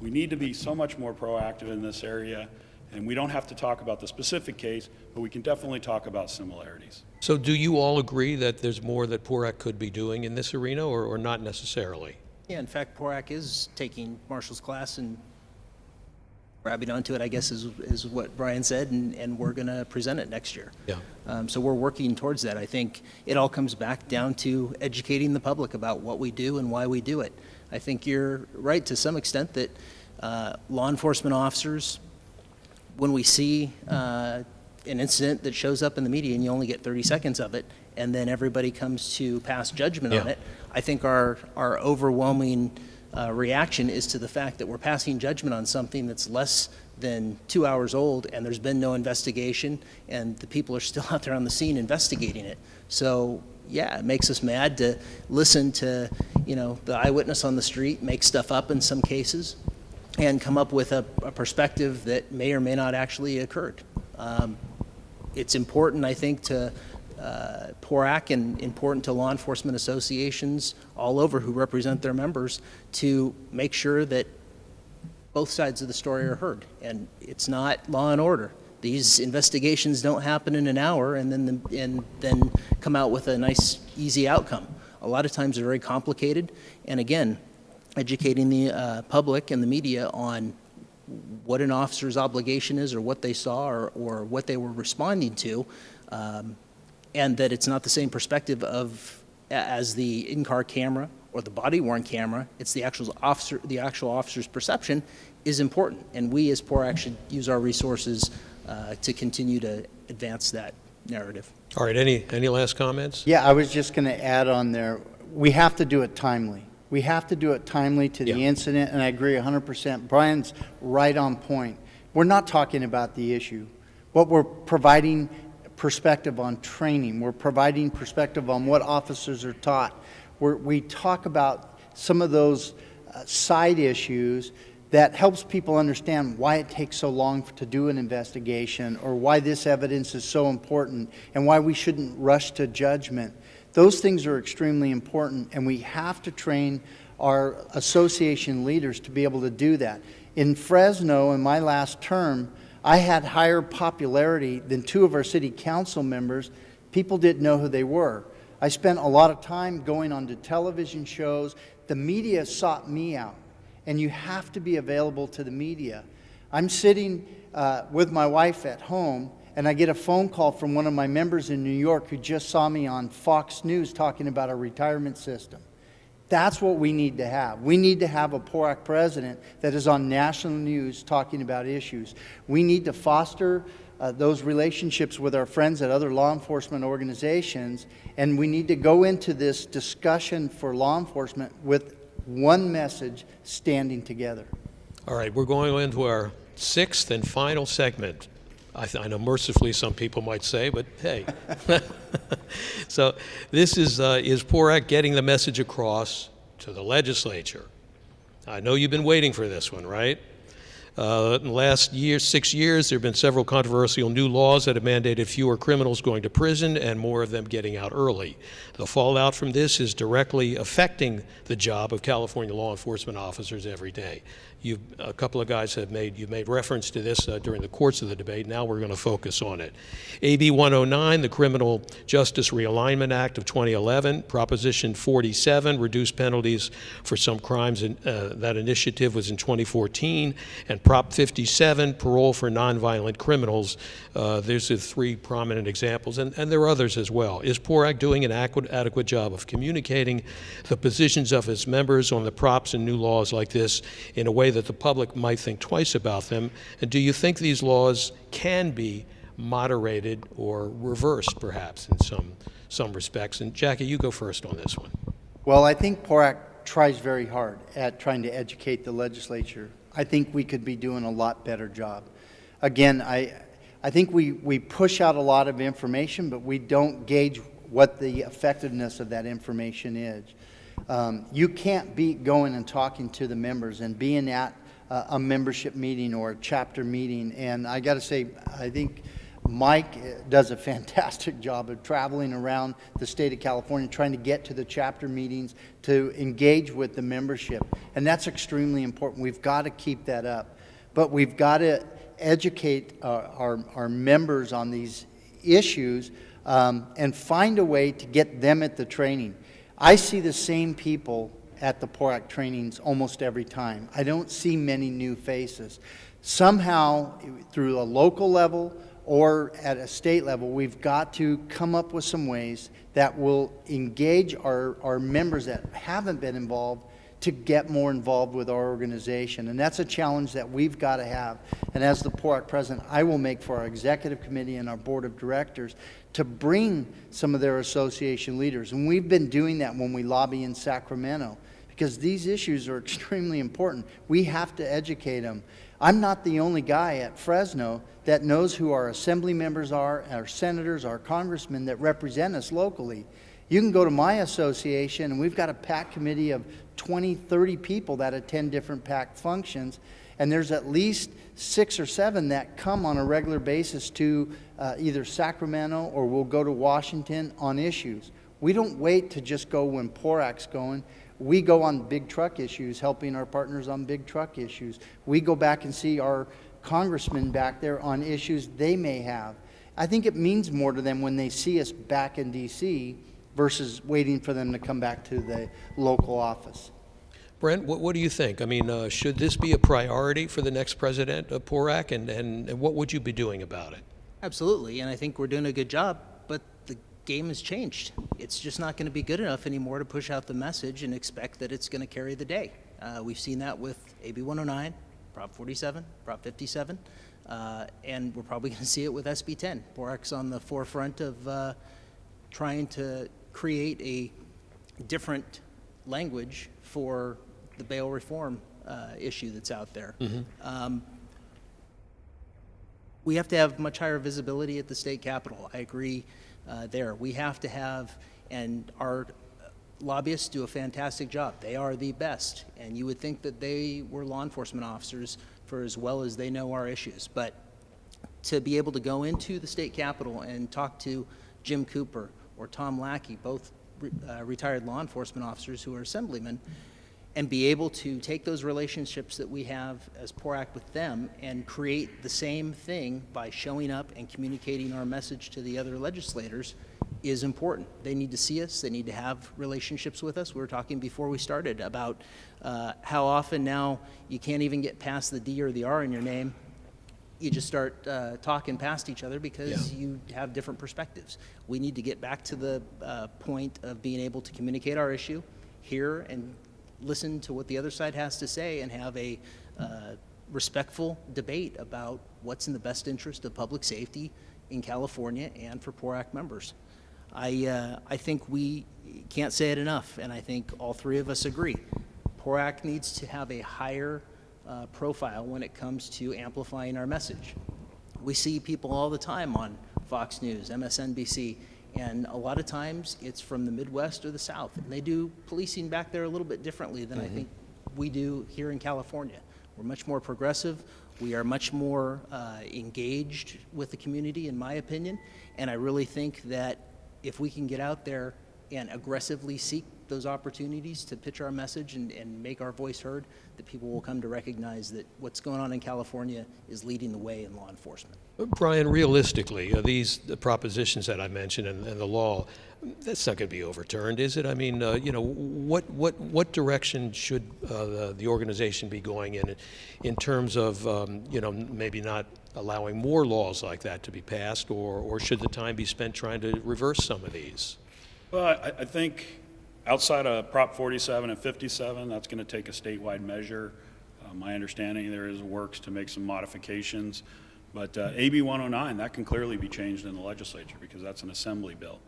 We need to be so much more proactive in this area, and we don't have to talk about the specific case, but we can definitely talk about similarities. So do you all agree that there's more that PORAC could be doing in this arena, or not necessarily? Yeah, in fact, PORAC is taking Marshall's class and grabbing onto it, I guess, is what Brian said, and we're going to present it next year. Yeah. So we're working towards that. I think it all comes back down to educating the public about what we do and why we do it. I think you're right to some extent that law enforcement officers, when we see an incident that shows up in the media and you only get 30 seconds of it, and then everybody comes to pass judgment on it, I think our overwhelming reaction is to the fact that we're passing judgment on something that's less than 2 hours old, and there's been no investigation, and the people are still out there on the scene investigating it. So yeah, it makes us mad to listen to, you know, the eyewitness on the street make stuff up in some cases and come up with a perspective that may or may not actually occurred. It's important, I think, to PORAC and important to law enforcement associations all over who represent their members to make sure that both sides of the story are heard. And it's not law and order. These investigations don't happen in an hour and then come out with a nice, easy outcome. A lot of times they're very complicated. And again, educating the public and the media on what an officer's obligation is or what they saw or what they were responding to, and that it's not the same perspective as the in-car camera or the body-worn camera. It's the actual officer's perception is important, and we as PORAC should use our resources to continue to advance that narrative. All right, any last comments? Yeah, I was just going to add on there, we have to do it timely. We have to do it timely to the incident, and I agree 100%. Brian's right on point. We're not talking about the issue. What we're providing perspective on training. We're providing perspective on what officers are taught. We talk about some of those side issues that helps people understand why it takes so long to do an investigation or why this evidence is so important and why we shouldn't rush to judgment. Those things are extremely important, and we have to train our association leaders to be able to do that. In Fresno, in my last term, I had higher popularity than two of our city council members. People didn't know who they were. I spent a lot of time going on to television shows. The media sought me out, and you have to be available to the media. I'm sitting with my wife at home, and I get a phone call from one of my members in New York who just saw me on Fox News talking about a retirement system. That's what we need to have. We need to have a PORAC president that is on national news talking about issues. We need to foster those relationships with our friends at other law enforcement organizations, and we need to go into this discussion for law enforcement with one message: standing together. All right, we're going into our sixth and final segment. I know mercifully some people might say, but hey. So this is PORAC getting the message across to the legislature. I know you've been waiting for this one, right? In the last 6 years, there have been several controversial new laws that have mandated fewer criminals going to prison and more of them getting out early. The fallout from this is directly affecting the job of California law enforcement officers every day. A couple of guys you've made reference to this during the course of the debate. Now we're going to focus on it. AB 109, the Criminal Justice Realignment Act of 2011, Proposition 47, reduced penalties for some crimes. That initiative was in 2014, and Prop 57, parole for nonviolent criminals. There's the three prominent examples, and there are others as well. Is PORAC doing an adequate job of communicating the positions of its members on the props and new laws like this in a way that the public might think twice about them? And do you think these laws can be moderated or reversed, perhaps, in some respects? And Jackie, you go first on this one. Well, I think PORAC tries very hard at trying to educate the legislature. I think we could be doing a lot better job. Again, I think we push out a lot of information, but we don't gauge what the effectiveness of that information is. You can't be going and talking to the members and being at a membership meeting or a chapter meeting. And I got to say, I think Mike does a fantastic job of traveling around the state of California trying to get to the chapter meetings to engage with the membership. And that's extremely important. We've got to keep that up. But we've got to educate our members on these issues and find a way to get them at the training. I see the same people at the PORAC trainings almost every time. I don't see many new faces. Somehow, through a local level or at a state level, we've got to come up with some ways that will engage our members that haven't been involved to get more involved with our organization. And that's a challenge that we've got to have. And as the PORAC president, I will make for our executive committee and our board of directors to bring some of their association leaders. And we've been doing that when we lobby in Sacramento, because these issues are extremely important. We have to educate them. I'm not the only guy at Fresno that knows who our assembly members are, our senators, our congressmen that represent us locally. You can go to my association, and we've got a PAC committee of 20, 30 people that attend different PAC functions, And there's at least 6 or 7 that come on a regular basis to either Sacramento or we'll go to Washington on issues. We don't wait to just go when PORAC's going. We go on big truck issues, helping our partners on big truck issues. We go back and see our congressmen back there on issues they may have. I think it means more to them when they see us back in D.C. versus waiting for them to come back to the local office. Brent, what do you think? I mean, should this be a priority for the next president of PORAC, and what would you be doing about it? Absolutely, and I think we're doing a good job, but the game has changed. It's just not going to be good enough anymore to push out the message and expect that it's going to carry the day. We've seen that with AB 109, Prop 47, Prop 57, and we're probably going to see it with SB 10. PORAC's on the forefront of trying to create a different language for the bail reform issue that's out there. We have to have much higher visibility at the state capitol. I agree there. We have to have, and our lobbyists do a fantastic job. They are the best, and you would think that they were law enforcement officers for as well as they know our issues. But to be able to go into the state capitol and talk to Jim Cooper or Tom Lackey, both retired law enforcement officers who are assemblymen, and be able to take those relationships that we have as PORAC with them and create the same thing by showing up and communicating our message to the other legislators is important. They need to see us. They need to have relationships with us. We were talking before we started about how often now you can't even get past the D or the R in your name. You just start talking past each other because you have different perspectives. We need to get back to the point of being able to communicate our issue, hear and listen to what the other side has to say, and have a respectful debate about what's in the best interest of public safety in California and for PORAC members. I think we can't say it enough, and I think all three of us agree. PORAC needs to have a higher profile when it comes to amplifying our message. We see people all the time on Fox News, MSNBC, and a lot of times it's from the Midwest or the South, and they do policing back there a little bit differently than I think we do here in California. We're much more progressive. We are much more engaged with the community, in my opinion, and I really think that if we can get out there and aggressively seek those opportunities to pitch our message and make our voice heard, that people will come to recognize that what's going on in California is leading the way in law enforcement. Brian, realistically, the propositions that I mentioned and the law, that's not going to be overturned, is it? I mean, what direction should the organization be going in terms of, maybe not allowing more laws like that to be passed, or should the time be spent trying to reverse some of these? Well, I think outside of Prop 47 and 57, that's going to take a statewide measure. My understanding there is works to make some modifications. But AB 109, that can clearly be changed in the legislature because that's an assembly bill.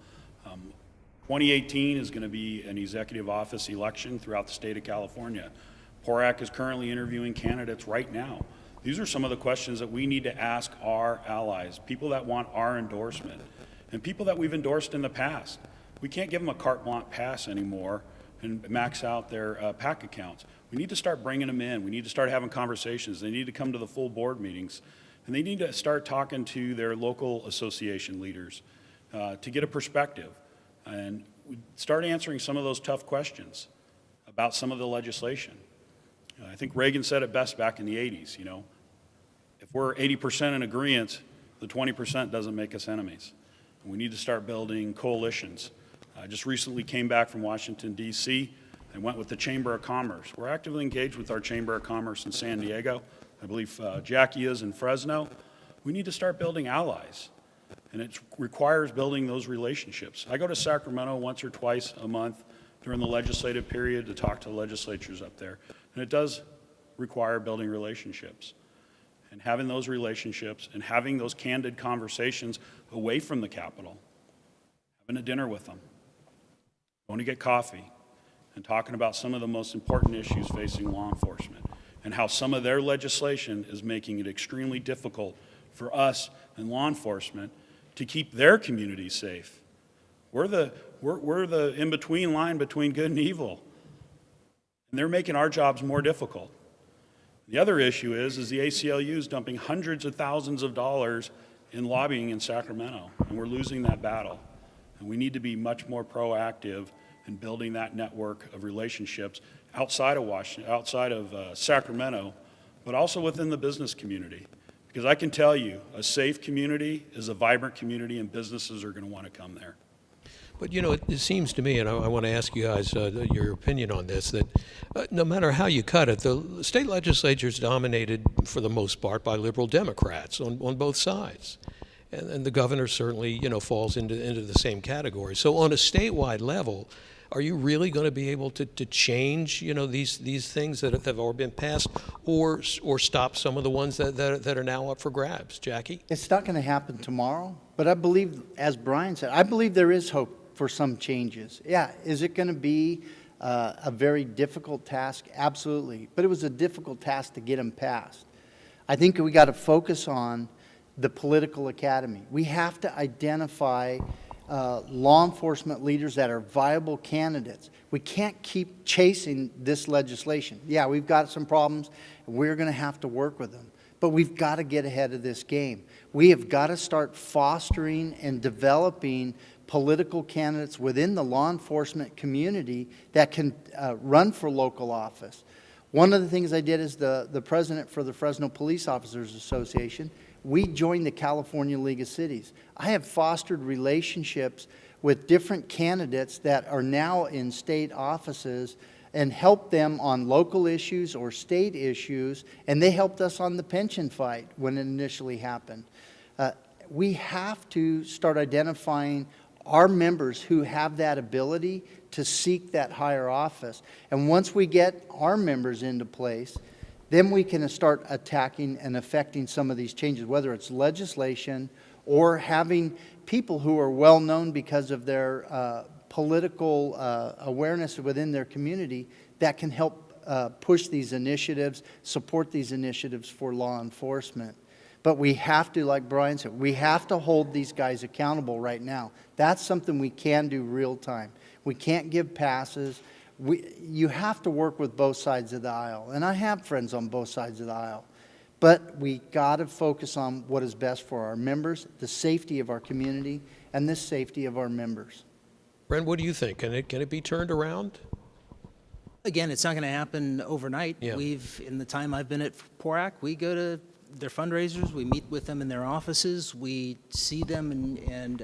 2018 is going to be an executive office election throughout the state of California. PORAC is currently interviewing candidates right now. These are some of the questions that we need to ask our allies, people that want our endorsement, and people that we've endorsed in the past. We can't give them a carte blanche pass anymore and max out their PAC accounts. We need to start bringing them in. We need to start having conversations. They need to come to the full board meetings. And they need to start talking to their local association leaders to get a perspective and start answering some of those tough questions about some of the legislation. I think Reagan said it best back in the 80s, if we're 80% in agreement, the 20% doesn't make us enemies. And we need to start building coalitions. I just recently came back from Washington, D.C. and went with the Chamber of Commerce. We're actively engaged with our Chamber of Commerce in San Diego. I believe Jackie is in Fresno. We need to start building allies, and it requires building those relationships. I go to Sacramento once or twice a month during the legislative period to talk to the legislatures up there, and it does require building relationships. And having those relationships and having those candid conversations away from the Capitol, having a dinner with them, going to get coffee, and talking about some of the most important issues facing law enforcement, and how some of their legislation is making it extremely difficult for us and law enforcement to keep their communities safe. We're the in-between line between good and evil, and they're making our jobs more difficult. The other issue is the ACLU is dumping hundreds of thousands of dollars in lobbying in Sacramento, and we're losing that battle. And we need to be much more proactive in building that network of relationships outside of Washington, outside of Sacramento, but also within the business community. Because I can tell you, a safe community is a vibrant community, and businesses are going to want to come there. But, you know, it seems to me, and I want to ask you guys your opinion on this, that no matter how you cut it, the state legislature is dominated, for the most part, by liberal Democrats on both sides. And the governor certainly, you know, falls into the same category. So on a statewide level, are you really going to be able to change, you know, these things that have already been passed, or stop some of the ones that are now up for grabs? Jackie? It's not going to happen tomorrow, but I believe, as Brian said, I believe there is hope for some changes. Yeah, is it going to be a very difficult task? Absolutely. But it was a difficult task to get them passed. I think we got to focus on the political academy. We have to identify law enforcement leaders that are viable candidates. We can't keep chasing this legislation. Yeah, we've got some problems, and we're going to have to work with them. But we've got to get ahead of this game. We have got to start fostering and developing political candidates within the law enforcement community that can run for local office. One of the things I did as the president for the Fresno Police Officers Association, we joined the California League of Cities. I have fostered relationships with different candidates that are now in state offices and helped them on local issues or state issues, and they helped us on the pension fight when it initially happened. We have to start identifying our members who have that ability to seek that higher office. And once we get our members into place, then we can start attacking and affecting some of these changes, whether it's legislation or having people who are well known because of their political awareness within their community that can help push these initiatives, support these initiatives for law enforcement. But we have to, like Brian said, we have to hold these guys accountable right now. That's something we can do real time. We can't give passes. You have to work with both sides of the aisle. And I have friends on both sides of the aisle. But we got to focus on what is best for our members, the safety of our community, and the safety of our members. Brent, what do you think? Can it be turned around? Again, it's not going to happen overnight. Yeah. In the time I've been at PORAC, we go to their fundraisers, we meet with them in their offices, we see them and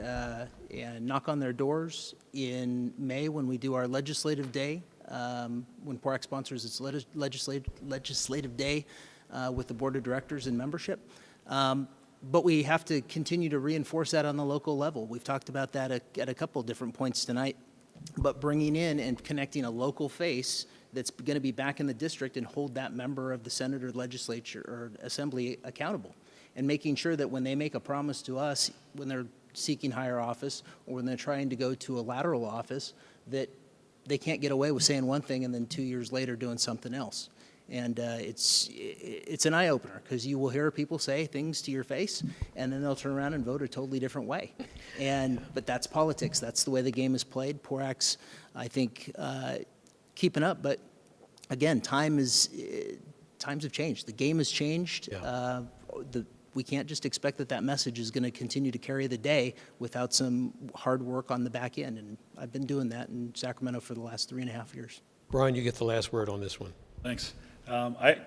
knock on their doors. In May, when we do our legislative day, when PORAC sponsors its legislative day with the board of directors and membership. But we have to continue to reinforce that on the local level. We've talked about that at a couple different points tonight. But bringing in and connecting a local face that's going to be back in the district and hold that member of the Senate or legislature or assembly accountable, and making sure that when they make a promise to us, when they're seeking higher office or when they're trying to go to a lateral office, that they can't get away with saying one thing and then 2 years later doing something else. And it's an eye-opener, because you will hear people say things to your face, and then they'll turn around and vote a totally different way. But that's politics. That's the way the game is played. PORAC's, I think, keeping up. But again, times have changed. The game has changed. Yeah. We can't just expect that message is going to continue to carry the day without some hard work on the back end. And I've been doing that in Sacramento for the last 3.5 years. Brian, you get the last word on this one. Thanks. I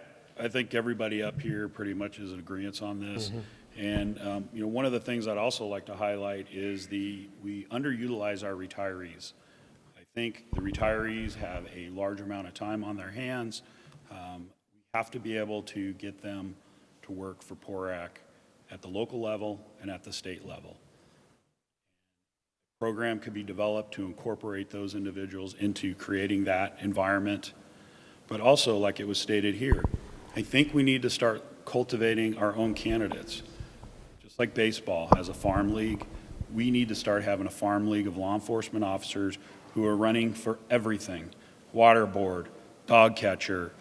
think everybody up here pretty much is in agreement on this. Mm-hmm. And one of the things I'd also like to highlight is we underutilize our retirees. I think the retirees have a large amount of time on their hands. We have to be able to get them to work for PORAC at the local level and at the state level. The program could be developed to incorporate those individuals into creating that environment. But also, like it was stated here, I think we need to start cultivating our own candidates. Just like baseball has a farm league, we need to start having a farm league of law enforcement officers who are running for everything: water board, dog catcher,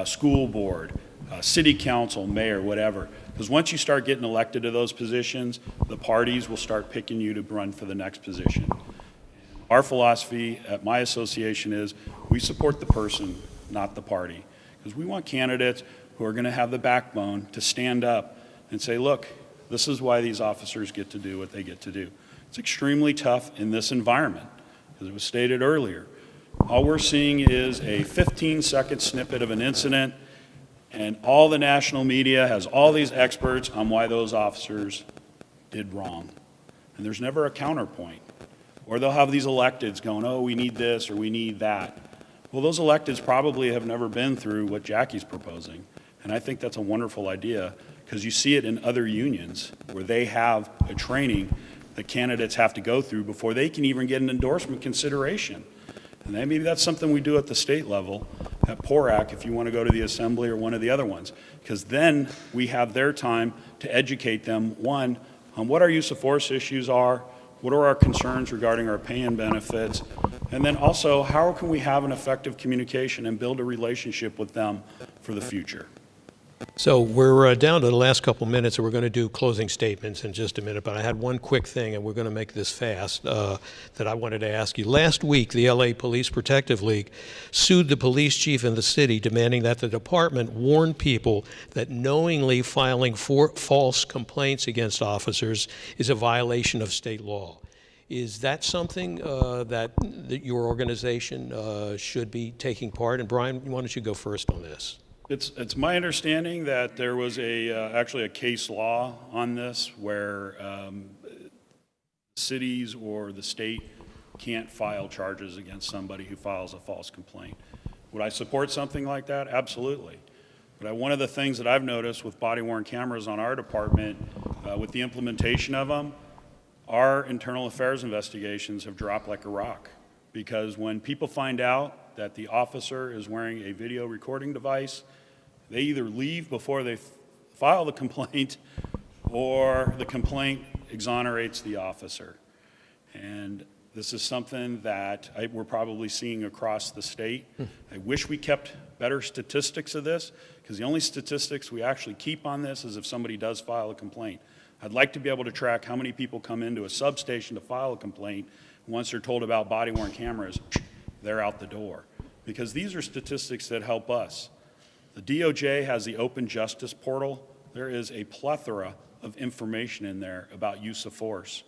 school board, city council, mayor, whatever. Because once you start getting elected to those positions, the parties will start picking you to run for the next position. Our philosophy at my association is we support the person, not the party. Because we want candidates who are going to have the backbone to stand up and say, look, this is why these officers get to do what they get to do. It's extremely tough in this environment, as it was stated earlier. All we're seeing is a 15-second snippet of an incident, and all the national media has all these experts on why those officers did wrong. And there's never a counterpoint. Or they'll have these electeds going, oh, we need this or we need that. Well, those electeds probably have never been through what Jackie's proposing. And I think that's a wonderful idea, because you see it in other unions where they have a training that candidates have to go through before they can even get an endorsement consideration. And then maybe that's something we do at the state level at PORAC if you want to go to the assembly or one of the other ones, because then we have their time to educate them, one, on what our use of force issues are, what are our concerns regarding our pay and benefits, and then also how can we have an effective communication and build a relationship with them for the future. So we're down to the last couple minutes, and we're going to do closing statements in just a minute, but I had one quick thing, and we're going to make this fast, that I wanted to ask you. Last week, the LA Police Protective League sued the police chief in the city, demanding that the department warn people that knowingly filing false complaints against officers is a violation of state law. Is that something that your organization should be taking part in? Brian, why don't you go first on this? It's my understanding that there was actually a case law on this where cities or the state can't file charges against somebody who files a false complaint. Would I support something like that? Absolutely. But one of the things that I've noticed with body-worn cameras on our department, with the implementation of them, our internal affairs investigations have dropped like a rock. Because when people find out that the officer is wearing a video recording device, they either leave before they file the complaint, or the complaint exonerates the officer. And this is something that we're probably seeing across the state. I wish we kept better statistics of this, because the only statistics we actually keep on this is if somebody does file a complaint. I'd like to be able to track how many people come into a substation to file a complaint. Once they're told about body-worn cameras, they're out the door. Because these are statistics that help us. The DOJ has the Open Justice Portal. There is a plethora of information in there about use of force.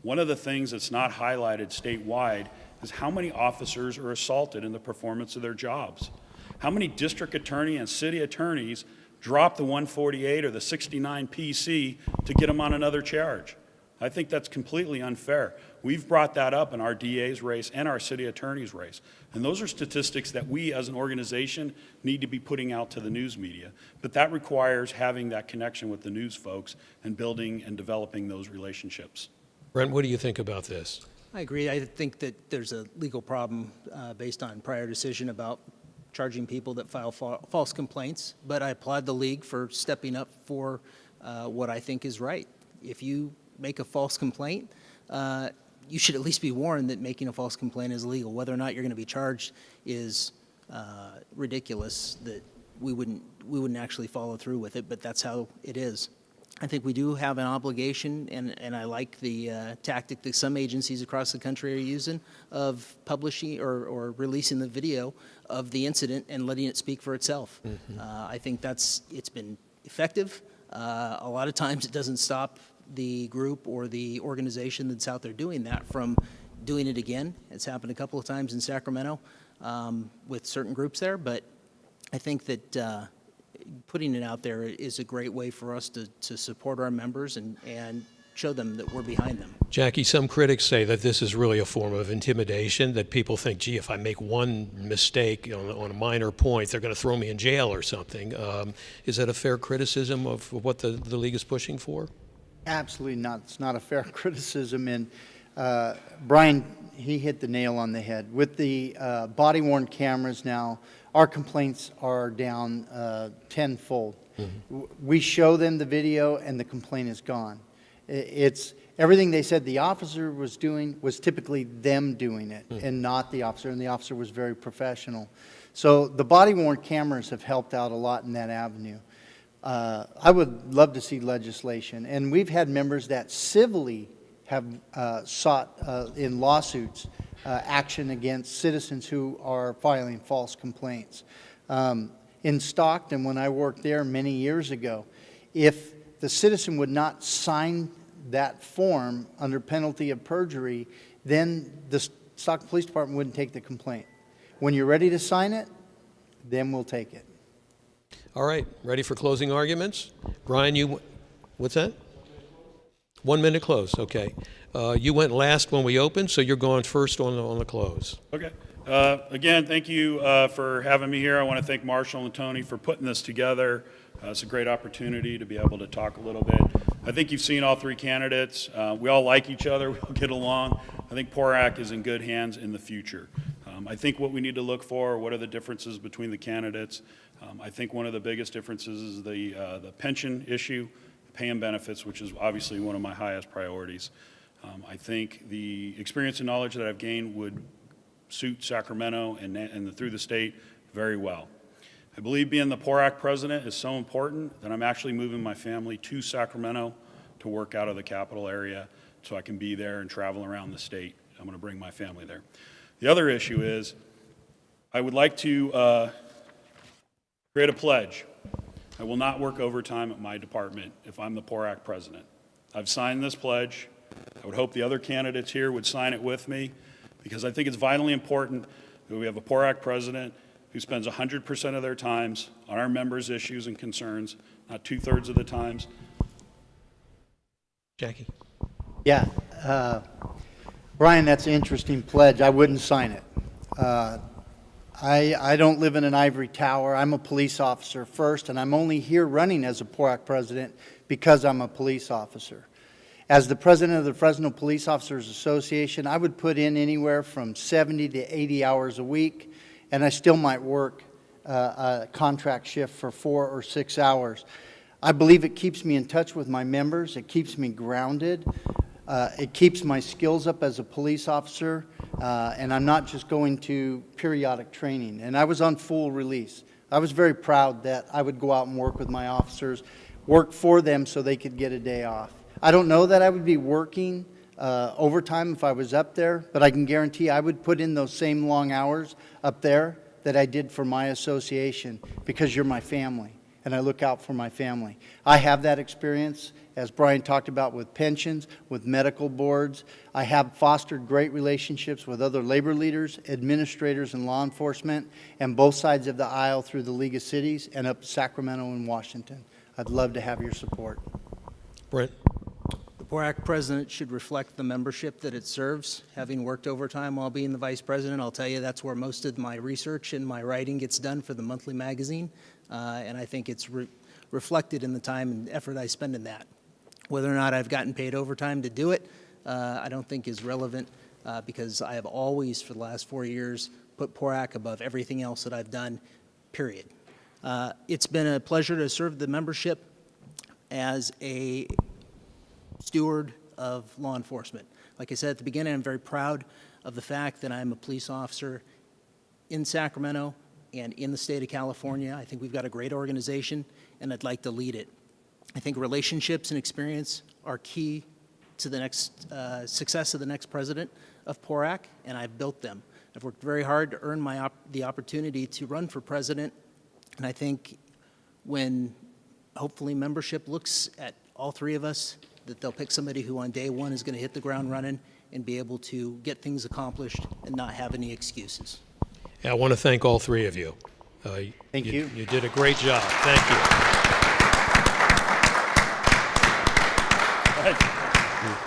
One of the things that's not highlighted statewide is how many officers are assaulted in the performance of their jobs. How many district attorney and city attorneys drop the 148 or the 69 PC to get them on another charge? I think that's completely unfair. We've brought that up in our DA's race and our city attorney's race. And those are statistics that we as an organization need to be putting out to the news media. But that requires having that connection with the news folks and building and developing those relationships. Brent, what do you think about this? I agree. I think that there's a legal problem based on prior decision about charging people that file false complaints. But I applaud the league for stepping up for what I think is right. If you make a false complaint, you should at least be warned that making a false complaint is illegal. Whether or not you're going to be charged is ridiculous, that we wouldn't actually follow through with it, but that's how it is. I think we do have an obligation, and I like the tactic that some agencies across the country are using of publishing or releasing the video of the incident and letting it speak for itself. Mm-hmm. I think it's been effective. A lot of times it doesn't stop the group or the organization that's out there doing that from doing it again. It's happened a couple of times in Sacramento with certain groups there, but I think that putting it out there is a great way for us to support our members and show them that we're behind them. Jackie, some critics say that this is really a form of intimidation, that people think, gee, if I make one mistake on a minor point, they're going to throw me in jail or something. Is that a fair criticism of what the league is pushing for? Absolutely not. It's not a fair criticism. And Brian, he hit the nail on the head. With the body-worn cameras now, our complaints are down tenfold. Mm-hmm. We show them the video and the complaint is gone. It's everything they said the officer was doing was typically them doing it and not the officer, and the officer was very professional. So the body-worn cameras have helped out a lot in that avenue. I would love to see legislation, and we've had members that civilly have sought in lawsuits action against citizens who are filing false complaints. in Stockton when I worked there many years ago. If the citizen would not sign that form under penalty of perjury, then the Stockton Police Department wouldn't take the complaint. When you're ready to sign it, then we'll take it. All right, ready for closing arguments? Brian, what's that? 1 minute close, okay. You went last when we opened, so you're going first on the close. Okay. Again, thank you for having me here. I want to thank Marshall and Tony for putting this together. It's a great opportunity to be able to talk a little bit. I think you've seen all three candidates. We all like each other. We all get along. I think PORAC is in good hands in the future. I think what we need to look for, what are the differences between the candidates? I think one of the biggest differences is the pension issue, pay and benefits, which is obviously one of my highest priorities. I think the experience and knowledge that I've gained would suit Sacramento and through the state very well. I believe being the PORAC president is so important that I'm actually moving my family to Sacramento to work out of the capital area so I can be there and travel around the state. I'm going to bring my family there. The other issue is I would like to create a pledge. I will not work overtime at my department if I'm the PORAC president. I've signed this pledge. I would hope the other candidates here would sign it with me, because I think it's vitally important that we have a PORAC president who spends 100% of their times on our members' issues and concerns, not 2/3 of the times. Jackie? Yeah, Brian, that's an interesting pledge. I wouldn't sign it. I don't live in an ivory tower. I'm a police officer first, and I'm only here running as a PORAC president because I'm a police officer. As the president of the Fresno Police Officers Association, I would put in anywhere from 70 to 80 hours a week, and I still might work a contract shift for 4 or 6 hours. I believe it keeps me in touch with my members. It keeps me grounded. It keeps my skills up as a police officer, and I'm not just going to periodic training. And I was on full release. I was very proud that I would go out and work with my officers, work for them so they could get a day off. I don't know that I would be working overtime if I was up there, but I can guarantee I would put in those same long hours up there that I did for my association, because you're my family, and I look out for my family. I have that experience, as Brian talked about, with pensions, with medical boards. I have fostered great relationships with other labor leaders, administrators, and law enforcement, and both sides of the aisle through the League of Cities and up Sacramento and Washington. I'd love to have your support. Brent? The PORAC president should reflect the membership that it serves. Having worked overtime while being the vice president, I'll tell you that's where most of my research and my writing gets done for the monthly magazine, and I think it's reflected in the time and effort I spend in that. Whether or not I've gotten paid overtime to do it, I don't think is relevant, because I have always, for the last 4 years, put PORAC above everything else that I've done, period. It's been a pleasure to serve the membership as a steward of law enforcement. Like I said at the beginning, I'm very proud of the fact that I'm a police officer in Sacramento and in the state of California. I think we've got a great organization, and I'd like to lead it. I think relationships and experience are key to the next success of the next president of PORAC, and I've built them. I've worked very hard to earn the opportunity to run for president, and I think when hopefully membership looks at all three of us, that they'll pick somebody who on day one is going to hit the ground running and be able to get things accomplished and not have any excuses. Yeah, I want to thank all three of you. Thank you. You did a great job. Thank you.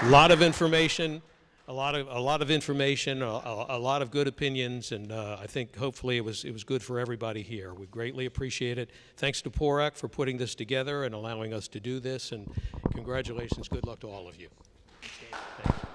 A lot of information, a lot of information, a lot of good opinions, and I think hopefully it was good for everybody here. We greatly appreciate it. Thanks to PORAC for putting this together and allowing us to do this, and congratulations. Good luck to all of you. Thank you.